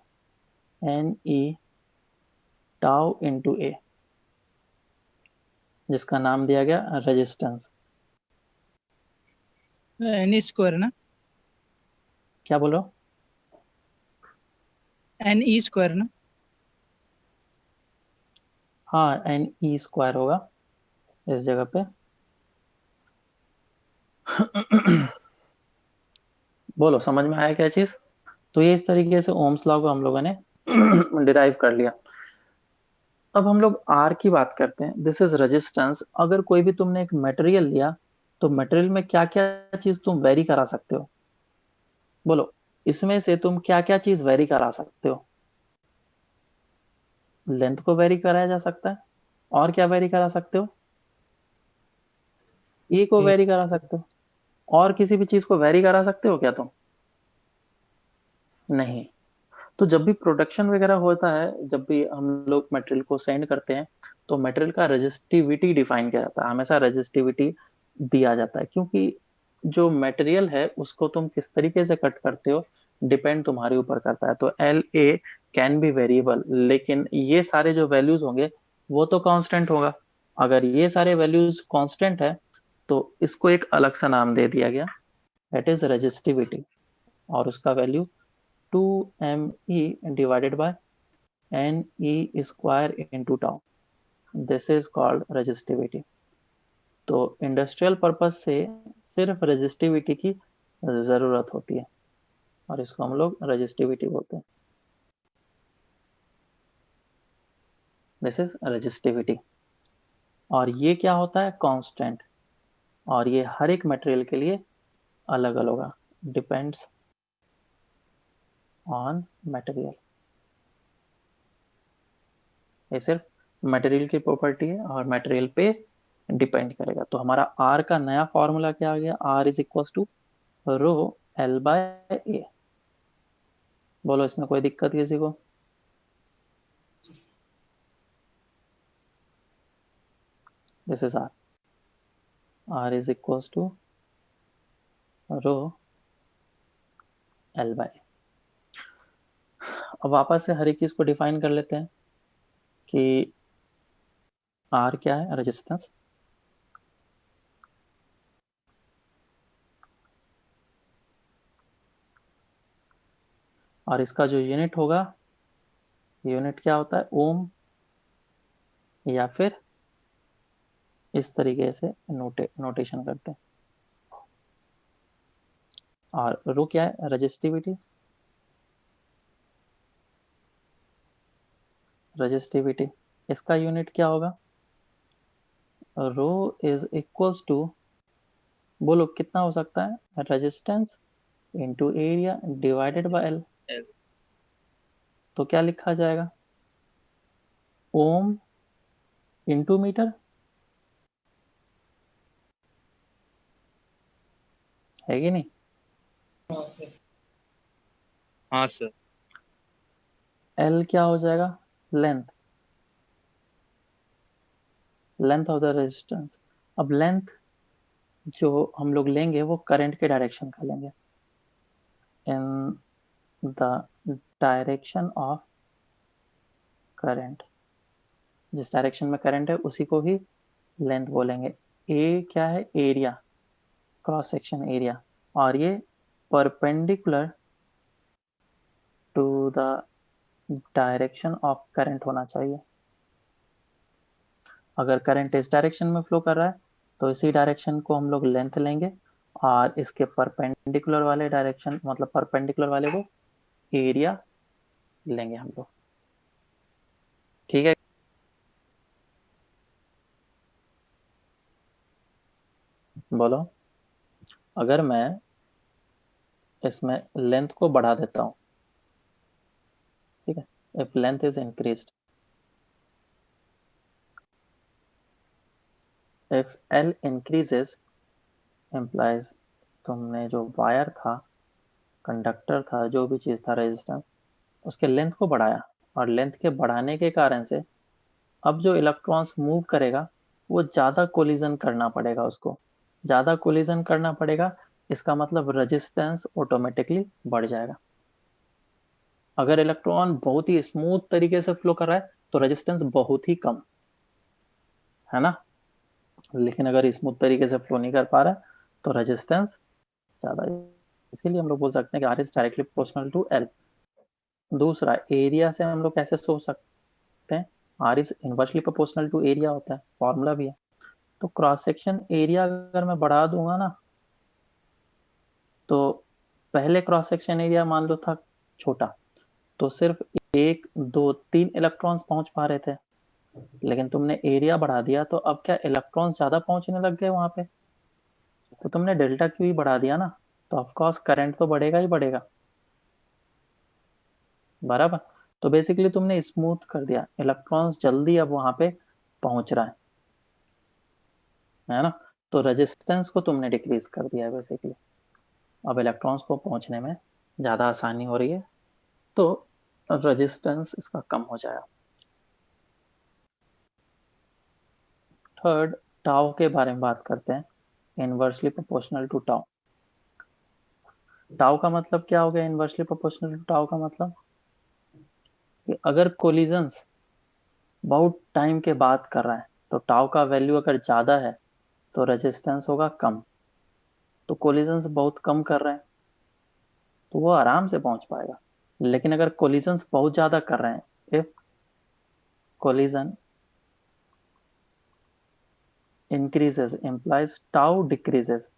Speaker 1: N E tau into A, जिसका नाम दिया गया रेजिस्टेंस।
Speaker 6: एन स्क्वायर ना,
Speaker 1: क्या बोलो?
Speaker 6: एन ई स्क्वायर ना।
Speaker 1: हाँ, एन ई स्क्वायर होगा इस जगह पे। बोलो, समझ में आया क्या चीज? तो ये इस तरीके से ओम्स लॉ को हम लोगों ने डिराइव कर लिया। अब हम लोग आर की बात करते हैं। This is resistance. अगर कोई भी तुमने एक मटेरियल लिया, तो मटेरियल में क्या क्या चीज तुम वेरी करा सकते हो? बोलो, इसमें से तुम क्या क्या चीज वेरी करा सकते हो? लेंथ को वेरी कराया जा सकता है, और क्या वेरी करा सकते हो? ए को वेरी करा सकते हो। और किसी भी चीज को वेरी करा सकते हो क्या तुम? नहीं। तो जब भी प्रोडक्शन वगैरह होता है, जब भी हम लोग मटेरियल को सेंड करते हैं, तो मटेरियल का रेजिस्टिविटी डिफाइन किया जाता है। हमेशा रेजिस्टिविटी दिया जाता है, क्योंकि जो मटेरियल है उसको तुम किस तरीके से कट करते हो डिपेंड तुम्हारे ऊपर करता है। तो L A can be variable, लेकिन ये सारे जो वैल्यूज होंगे वो तो कांस्टेंट होगा। अगर ये सारे वैल्यूज कांस्टेंट है, तो इसको एक अलग सा नाम दे दिया गया, दैट इज रेजिस्टिविटी, और उसका value 2me divided by ne square into tau. This is called resistivity. तो इंडस्ट्रियल पर्पज से सिर्फ रेजिस्टिविटी की जरूरत होती है, और इसको हम लोग रेजिस्टिविटी बोलते हैं। This is resistivity. और ये क्या होता है? कांस्टेंट। और ये हर एक मटेरियल के लिए अलग अलग होगा, डिपेंड्स ऑन मटेरियल। ये सिर्फ मटेरियल की प्रॉपर्टी है और मटेरियल पे डिपेंड करेगा। तो हमारा आर का नया फॉर्मूला क्या आ गया? R is equal to rho L by A. बोलो, इसमें कोई दिक्कत किसी को? This is R. R is equal to rho L by. अब वापस से हर एक चीज को डिफाइन कर लेते हैं कि आर क्या है? रेजिस्टेंस। और इसका जो यूनिट होगा, यूनिट क्या होता है? ओम, या फिर इस तरीके से नोटेशन करते हैं। और रो क्या है? रेजिस्टिविटी। रेजिस्टिविटी, इसका यूनिट क्या होगा? रो इज इक्वल्स टू, बोलो कितना हो सकता है? Resistance into area divided by L. तो क्या लिखा जाएगा? ओम इंटू मीटर, है कि नहीं?
Speaker 2: हाँ सर।
Speaker 1: एल क्या हो जाएगा? Length, length of the resistance. अब लेंथ जो हम लोग लेंगे वो करंट के डायरेक्शन का लेंगे, in the direction of current. जिस डायरेक्शन में करंट है उसी को ही लेंथ बोलेंगे। ए क्या है? Area, cross section area. और ये perpendicular to the direction of current होना चाहिए। अगर करंट इस डायरेक्शन में फ्लो कर रहा है, तो इसी डायरेक्शन को हम लोग लेंथ लेंगे, और इसके परपेंडिकुलर वाले डायरेक्शन, मतलब परपेंडिकुलर वाले को एरिया लेंगे हम लोग। ठीक है? बोलो, अगर मैं इसमें लेंथ को बढ़ा देता हूँ, ठीक है, if length is increased, if L increases implies, तुमने जो वायर था, कंडक्टर था, जो भी चीज था, रेजिस्टेंस, उसके लेंथ को बढ़ाया, और लेंथ के बढ़ाने के कारण से अब जो इलेक्ट्रॉन्स मूव करेगा वो ज्यादा कोलिजन करना पड़ेगा, उसको ज्यादा कोलिजन करना पड़ेगा। इसका मतलब रेजिस्टेंस ऑटोमेटिकली बढ़ जाएगा। अगर इलेक्ट्रॉन बहुत ही स्मूथ तरीके से फ्लो कर रहा है, तो रेजिस्टेंस बहुत ही कम है ना, लेकिन अगर स्मूथ तरीके से फ्लो नहीं कर पा रहा है तो रेजिस्टेंस ज्यादा है। इसीलिए हम लोग बोल सकते हैं कि R is directly proportional to L. दूसरा, एरिया से हम लोग कैसे सोच सकते हैं, R is inversely proportional to area होता है, फॉर्मूला भी है। तो क्रॉस सेक्शन एरिया अगर मैं बढ़ा दूंगा ना, तो पहले क्रॉस सेक्शन एरिया मान लो था छोटा, तो सिर्फ 1 2 3 इलेक्ट्रॉन्स पहुंच पा रहे थे, लेकिन तुमने एरिया बढ़ा दिया तो अब क्या इलेक्ट्रॉन्स ज्यादा पहुंचने लग गए वहां पे, तो तुमने डेल्टा क्यू ही बढ़ा दिया ना, तो ऑफकोर्स करंट तो बढ़ेगा ही बढ़ेगा, बराबर। तो बेसिकली तुमने स्मूथ कर दिया, इलेक्ट्रॉन्स जल्दी अब वहां पे पहुंच रहा है ना। तो रेजिस्टेंस को तुमने डिक्रीज कर दिया है बेसिकली, अब इलेक्ट्रॉन्स को पहुंचने में ज्यादा आसानी हो रही है, तो रेजिस्टेंस इसका कम हो जाएगा। थर्ड, टाउ के बारे में बात करते हैं, inversely proportional to tau. Tau का मतलब क्या हो गया, इनवर्सली प्रोपोर्शनल टू टाउ का मतलब कि अगर कोलिजन्स बहुत टाइम के बाद कर रहा है तो टाउ का वैल्यू अगर ज्यादा है तो रेजिस्टेंस होगा कम। तो कोलिजन्स बहुत कम कर रहे हैं तो वो आराम से पहुंच पाएगा, लेकिन अगर कोलिजन्स बहुत ज्यादा कर रहे हैं, if collision increases implies tau decreases,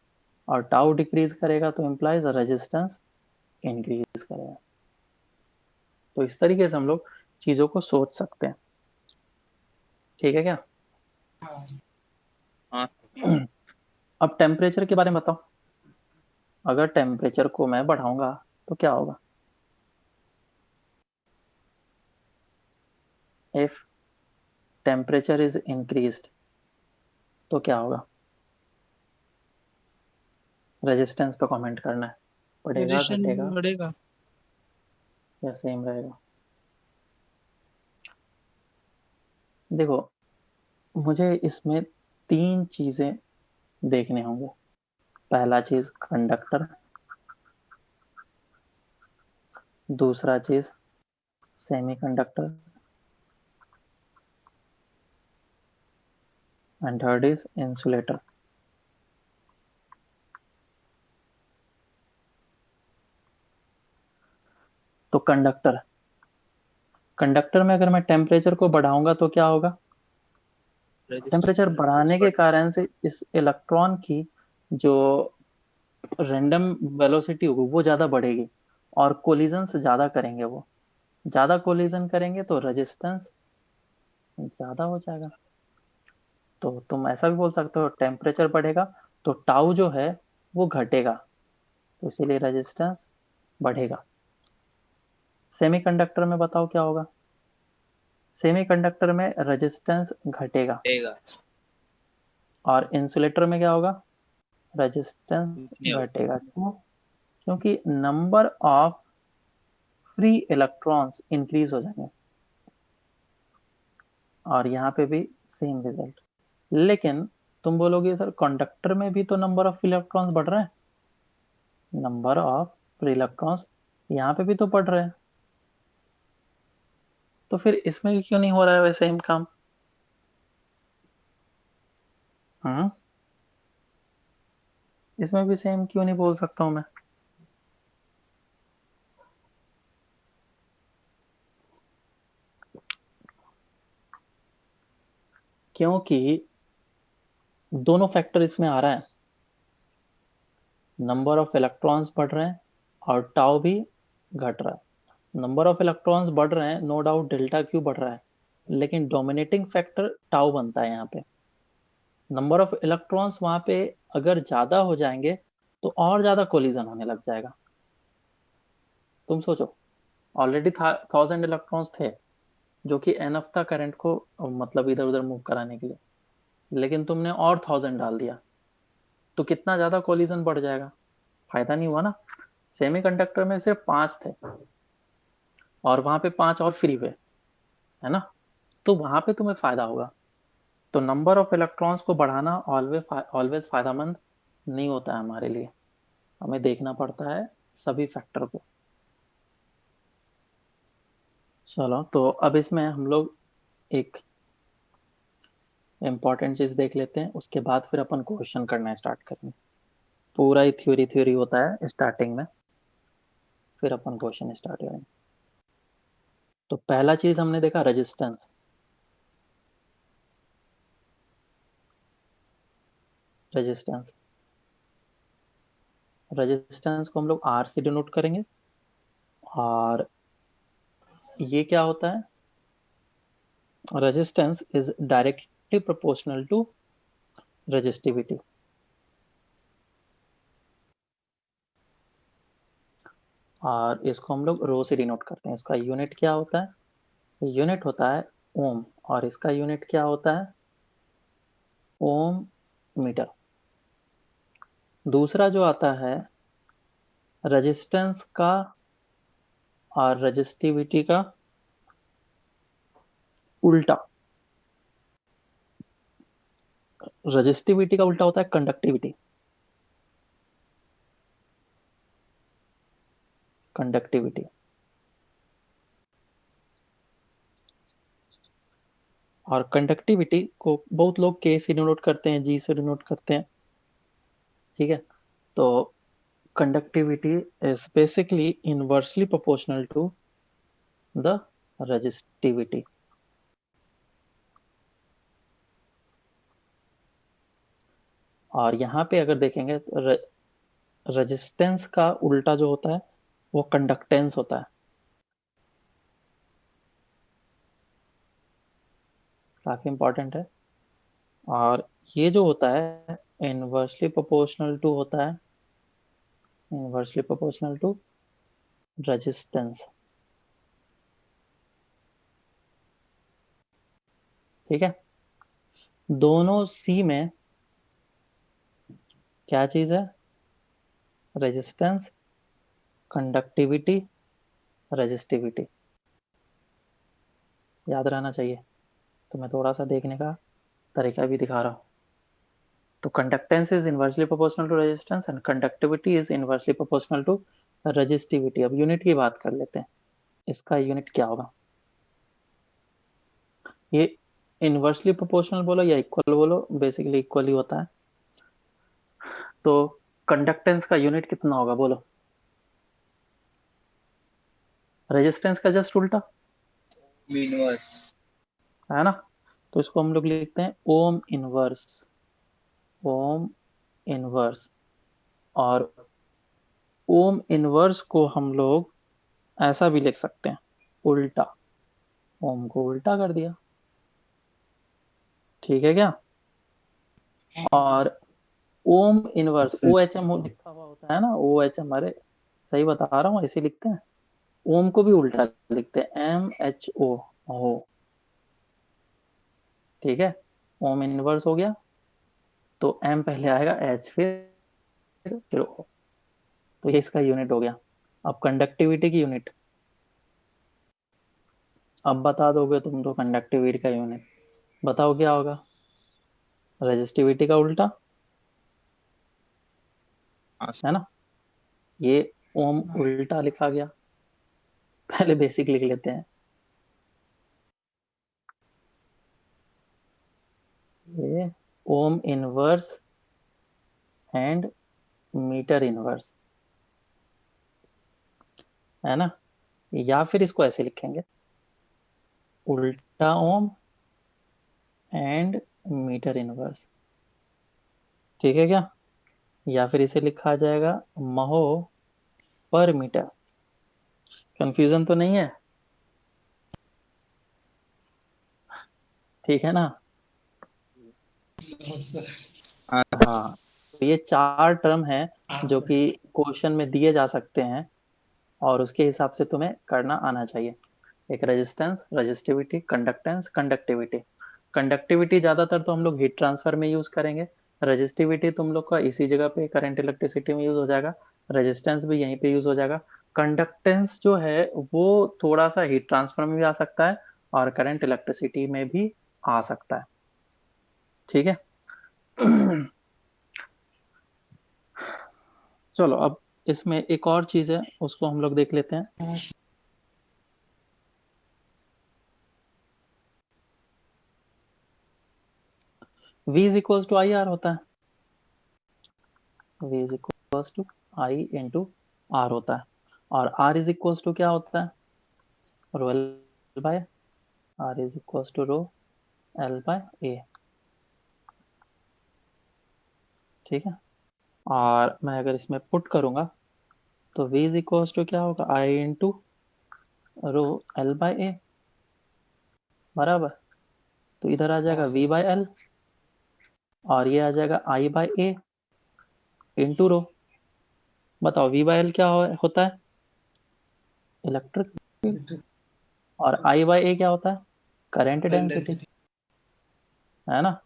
Speaker 1: और टाउ डिक्रीज करेगा तो implies रेजिस्टेंस इंक्रीज करेगा। तो इस तरीके से हम लोग चीजों को सोच सकते हैं, ठीक है क्या।
Speaker 2: हाँ
Speaker 1: अब टेम्परेचर के बारे में बताओ, अगर टेम्परेचर को मैं बढ़ाऊंगा तो क्या होगा, इफ टेम्परेचर इज इंक्रीज्ड तो क्या होगा, रेजिस्टेंस पे कमेंट करना है, बढ़ेगा घटेगा
Speaker 6: रेजिस्टेंस बढ़ेगा।
Speaker 1: या सेम रहेगा। देखो, मुझे इसमें 3 चीजें देखने होंगे। पहला चीज कंडक्टर, दूसरा चीज semiconductor, and third is insulator. तो कंडक्टर, कंडक्टर में अगर मैं टेम्परेचर को बढ़ाऊंगा तो क्या होगा, टेम्परेचर बढ़ाने के कारण से इस इलेक्ट्रॉन की जो रैंडम वेलोसिटी होगी वो ज्यादा बढ़ेगी, और कोलिजन ज्यादा करेंगे, वो ज्यादा कोलिजन करेंगे तो रेजिस्टेंस ज्यादा हो जाएगा। तो तुम ऐसा भी बोल सकते हो, टेम्परेचर बढ़ेगा तो टाउ जो है वो घटेगा, तो इसीलिए रेजिस्टेंस बढ़ेगा। सेमीकंडक्टर में बताओ क्या होगा, सेमीकंडक्टर में रेजिस्टेंस घटेगा,
Speaker 2: रहेगा
Speaker 1: और इंसुलेटर में क्या होगा, रेजिस्टेंस
Speaker 2: नहीं होगा।
Speaker 1: घटेगा। क्यों, क्योंकि number of free electrons increase हो जाएंगे, और यहाँ पे भी सेम रिजल्ट। लेकिन तुम बोलोगे सर कंडक्टर में भी तो नंबर ऑफ इलेक्ट्रॉन्स बढ़ रहे हैं, नंबर ऑफ फ्री इलेक्ट्रॉन्स यहाँ पे भी तो बढ़ रहे हैं, तो फिर इसमें भी क्यों नहीं हो रहा है वैसे ही काम। हम्म, इसमें भी सेम क्यों नहीं बोल सकता हूं मैं, क्योंकि दोनों फैक्टर इसमें आ रहा है, नंबर ऑफ इलेक्ट्रॉन्स बढ़ रहे हैं और टाउ भी घट रहा है। नंबर ऑफ इलेक्ट्रॉन्स बढ़ रहे हैं, नो डाउट डेल्टा क्यू बढ़ रहा है, लेकिन डोमिनेटिंग फैक्टर टाउ बनता है यहाँ पे। नंबर ऑफ इलेक्ट्रॉन्स वहां पे अगर ज्यादा हो जाएंगे तो और ज्यादा कोलिजन होने लग जाएगा। तुम सोचो, ऑलरेडी 1000 इलेक्ट्रॉन्स थे जो कि एनफ था करंट को मतलब इधर उधर मूव कराने के लिए, लेकिन तुमने और 1000 डाल दिया तो कितना ज्यादा कोलिजन बढ़ जाएगा, फायदा नहीं हुआ ना। सेमीकंडक्टर में सिर्फ 5 थे और वहां पे 5 और फ्री हुए, है ना, तो वहां पे तुम्हें फायदा होगा। तो नंबर ऑफ इलेक्ट्रॉन्स को बढ़ाना ऑलवेज फायदेमंद नहीं होता है हमारे लिए, हमें देखना पड़ता है सभी फैक्टर को। चलो, तो अब इसमें हम लोग एक इम्पॉर्टेंट चीज देख लेते हैं, उसके बाद फिर अपन क्वेश्चन करना स्टार्ट करेंगे। पूरा ही थ्योरी होता है स्टार्टिंग में, फिर अपन क्वेश्चन स्टार्ट करेंगे। तो पहला चीज हमने देखा रेजिस्टेंस। रेजिस्टेंस रेजिस्टेंस को हम लोग आर से डिनोट करेंगे। और ये क्या होता है? Resistance is directly proportional to resistivity. और इसको हम लोग रो से डिनोट करते हैं। इसका यूनिट क्या होता है? यूनिट होता है ओम, और इसका यूनिट क्या होता है? ओम मीटर। दूसरा जो आता है रेजिस्टेंस का और रेजिस्टिविटी का उल्टा। रेजिस्टिविटी का उल्टा होता है कंडक्टिविटी। कंडक्टिविटी और कंडक्टिविटी को बहुत लोग के से डिनोट करते हैं, जी से डिनोट करते हैं। ठीक है, तो conductivity is basically inversely proportional to the resistivity. और यहाँ पे अगर देखेंगे तो रेजिस्टेंस का उल्टा जो होता है वो कंडक्टेंस होता है। काफी इंपॉर्टेंट है। और ये जो होता है इनवर्सली प्रोपोर्शनल टू होता है, इनवर्सली प्रोपोर्शनल टू रेजिस्टेंस। ठीक है, दोनों सी में क्या चीज है? Resistance, conductivity, resistivity. याद रहना चाहिए। तो मैं थोड़ा सा देखने का तरीका भी दिखा रहा हूँ। तो conductance is inversely proportional to resistance and conductivity is inversely proportional to resistivity. अब यूनिट की बात कर लेते हैं। इसका यूनिट क्या होगा? ये इनवर्सली प्रोपोर्शनल बोलो या इक्वल बोलो, बेसिकली इक्वल ही होता है। तो कंडक्टेंस का यूनिट कितना होगा बोलो? रेजिस्टेंस का जस्ट उल्टा
Speaker 2: इनवर्स।
Speaker 1: है ना। तो इसको हम लोग लिखते हैं ओम इनवर्स। Ohm inverse. और ओम इनवर्स को हम लोग ऐसा भी लिख सकते हैं, उल्टा। ओम को उल्टा कर दिया। ठीक है क्या? और ohm inverse O H M लिखा हुआ होता है ना, ओ एच एम। अरे सही बता रहा हूँ, ऐसे लिखते हैं। ओम को भी उल्टा लिखते हैं, एम एच ओ, हो। ठीक है, ओम इनवर्स हो गया तो एम पहले आएगा, एच फिर ओ। तो ये इसका यूनिट हो गया। अब कंडक्टिविटी की यूनिट अब बता दोगे तुम तो। कंडक्टिविटी का यूनिट बताओ क्या होगा? रेजिस्टिविटी का उल्टा, है ना। ये ओम उल्टा लिखा गया। पहले बेसिक लिख लेते हैं। ये ohm inverse and metre inverse, है ना। या फिर इसको ऐसे लिखेंगे, उल्टा ओम एंड मीटर इनवर्स। ठीक है क्या? या फिर इसे लिखा जाएगा महो पर मीटर। कंफ्यूजन तो नहीं है? ठीक है ना। हाँ, तो ये चार टर्म हैं जो कि क्वेश्चन में दिए जा सकते हैं, और उसके हिसाब से तुम्हें करना आना चाहिए। एक resistance, resistivity, conductance, conductivity. Conductivity ज्यादातर तो हम लोग हीट ट्रांसफर में यूज करेंगे। रेजिस्टिविटी तुम लोग का इसी जगह पे करंट इलेक्ट्रिसिटी में यूज हो जाएगा। रेजिस्टेंस भी यहीं पे यूज हो जाएगा। कंडक्टेंस जो है वो थोड़ा सा हीट ट्रांसफर में भी आ सकता है और करंट इलेक्ट्रिसिटी में भी आ सकता है। ठीक है। चलो अब इसमें एक और चीज है, उसको हम लोग देख लेते हैं। V is equals to I R होता है, V is equals to I into R होता है, और R इज इक्वल्स टू क्या होता है, rho L by R is equals to rho L by A. ठीक है, और मैं अगर इसमें पुट करूंगा तो V इज इक्वल्स टू क्या होगा, आई इंटू रो एल बाय ए बराबर। तो इधर आ जाएगा V बाय एल, और ये आ जाएगा I by A into rho. बताओ V बाय एल क्या होता है, इलेक्ट्रिक फील्ड, और I बाय ए क्या होता है, करंट डेंसिटी, है ना।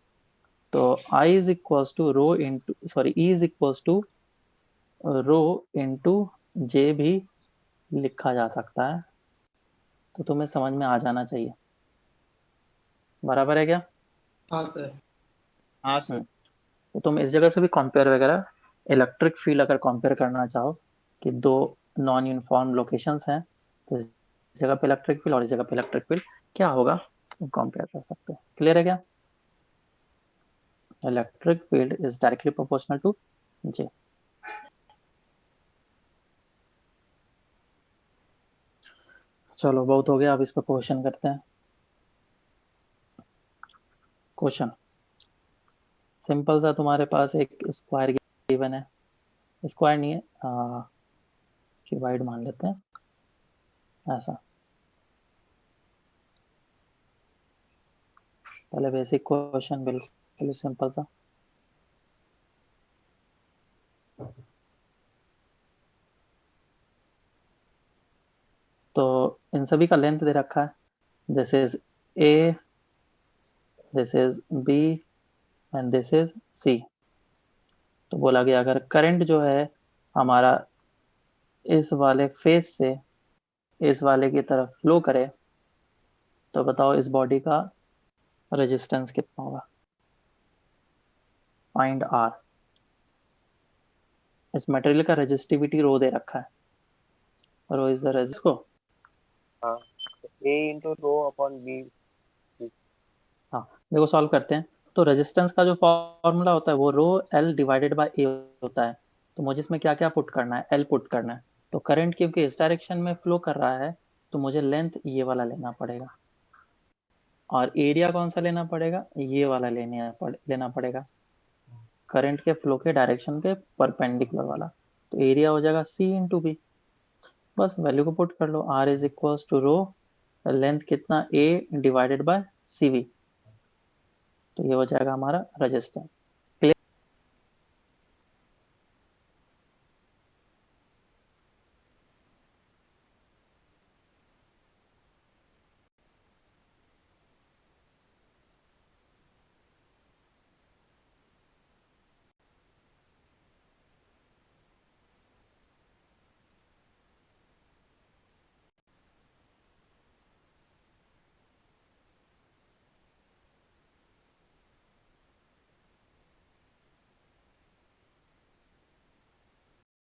Speaker 1: तो I is equals to rho into sorry E is equals to rho into J भी लिखा जा सकता है। तो तुम्हें समझ में आ जाना चाहिए, बराबर है क्या।
Speaker 2: हाँ सर।
Speaker 6: हाँ सर।
Speaker 1: तो तुम इस जगह से भी कंपेयर वगैरह, इलेक्ट्रिक फील्ड अगर कंपेयर करना चाहो कि दो नॉन यूनिफॉर्म लोकेशंस हैं, तो इस जगह पे इलेक्ट्रिक फील्ड और इस जगह पे इलेक्ट्रिक फील्ड क्या होगा, तुम कंपेयर कर सकते हो। क्लियर है क्या। Electric field is directly proportional to J. चलो बहुत हो गया, अब इस पर क्वेश्चन करते हैं। क्वेश्चन सिंपल सा, तुम्हारे पास एक स्क्वायर गिवन है, स्क्वायर नहीं है क्यूबाइड मान लेते हैं ऐसा। पहले बेसिक क्वेश्चन बिल्कुल सिंपल सा। तो इन सभी का लेंथ दे रखा है, this is A, this is B and this is C. तो बोला गया अगर करंट जो है हमारा इस वाले फेस से इस वाले की तरफ फ्लो करे, तो बताओ इस बॉडी का रेजिस्टेंस कितना होगा। Find R. इस मटेरियल का रेजिस्टिविटी रो दे रखा है, रो इज द रेजिस्ट को।
Speaker 2: हाँ, A into rho upon B.
Speaker 1: हाँ देखो सॉल्व करते हैं। तो रेजिस्टेंस का जो फॉर्मूला होता है वो रो एल डिवाइडेड बाय ए होता है। तो मुझे इसमें क्या क्या पुट करना है, एल पुट करना है। तो करंट क्योंकि इस डायरेक्शन में फ्लो कर रहा है, तो मुझे लेंथ ये वाला लेना पड़ेगा, और एरिया कौन सा लेना पड़ेगा, ये वाला लेना पड़ेगा, करंट के फ्लो के डायरेक्शन के परपेंडिकुलर वाला। तो एरिया हो जाएगा सी इंटू बी। बस वैल्यू को पुट कर लो, R is equals to rho length कितना, A divided by C V. तो ये हो जाएगा हमारा रेजिस्टेंस।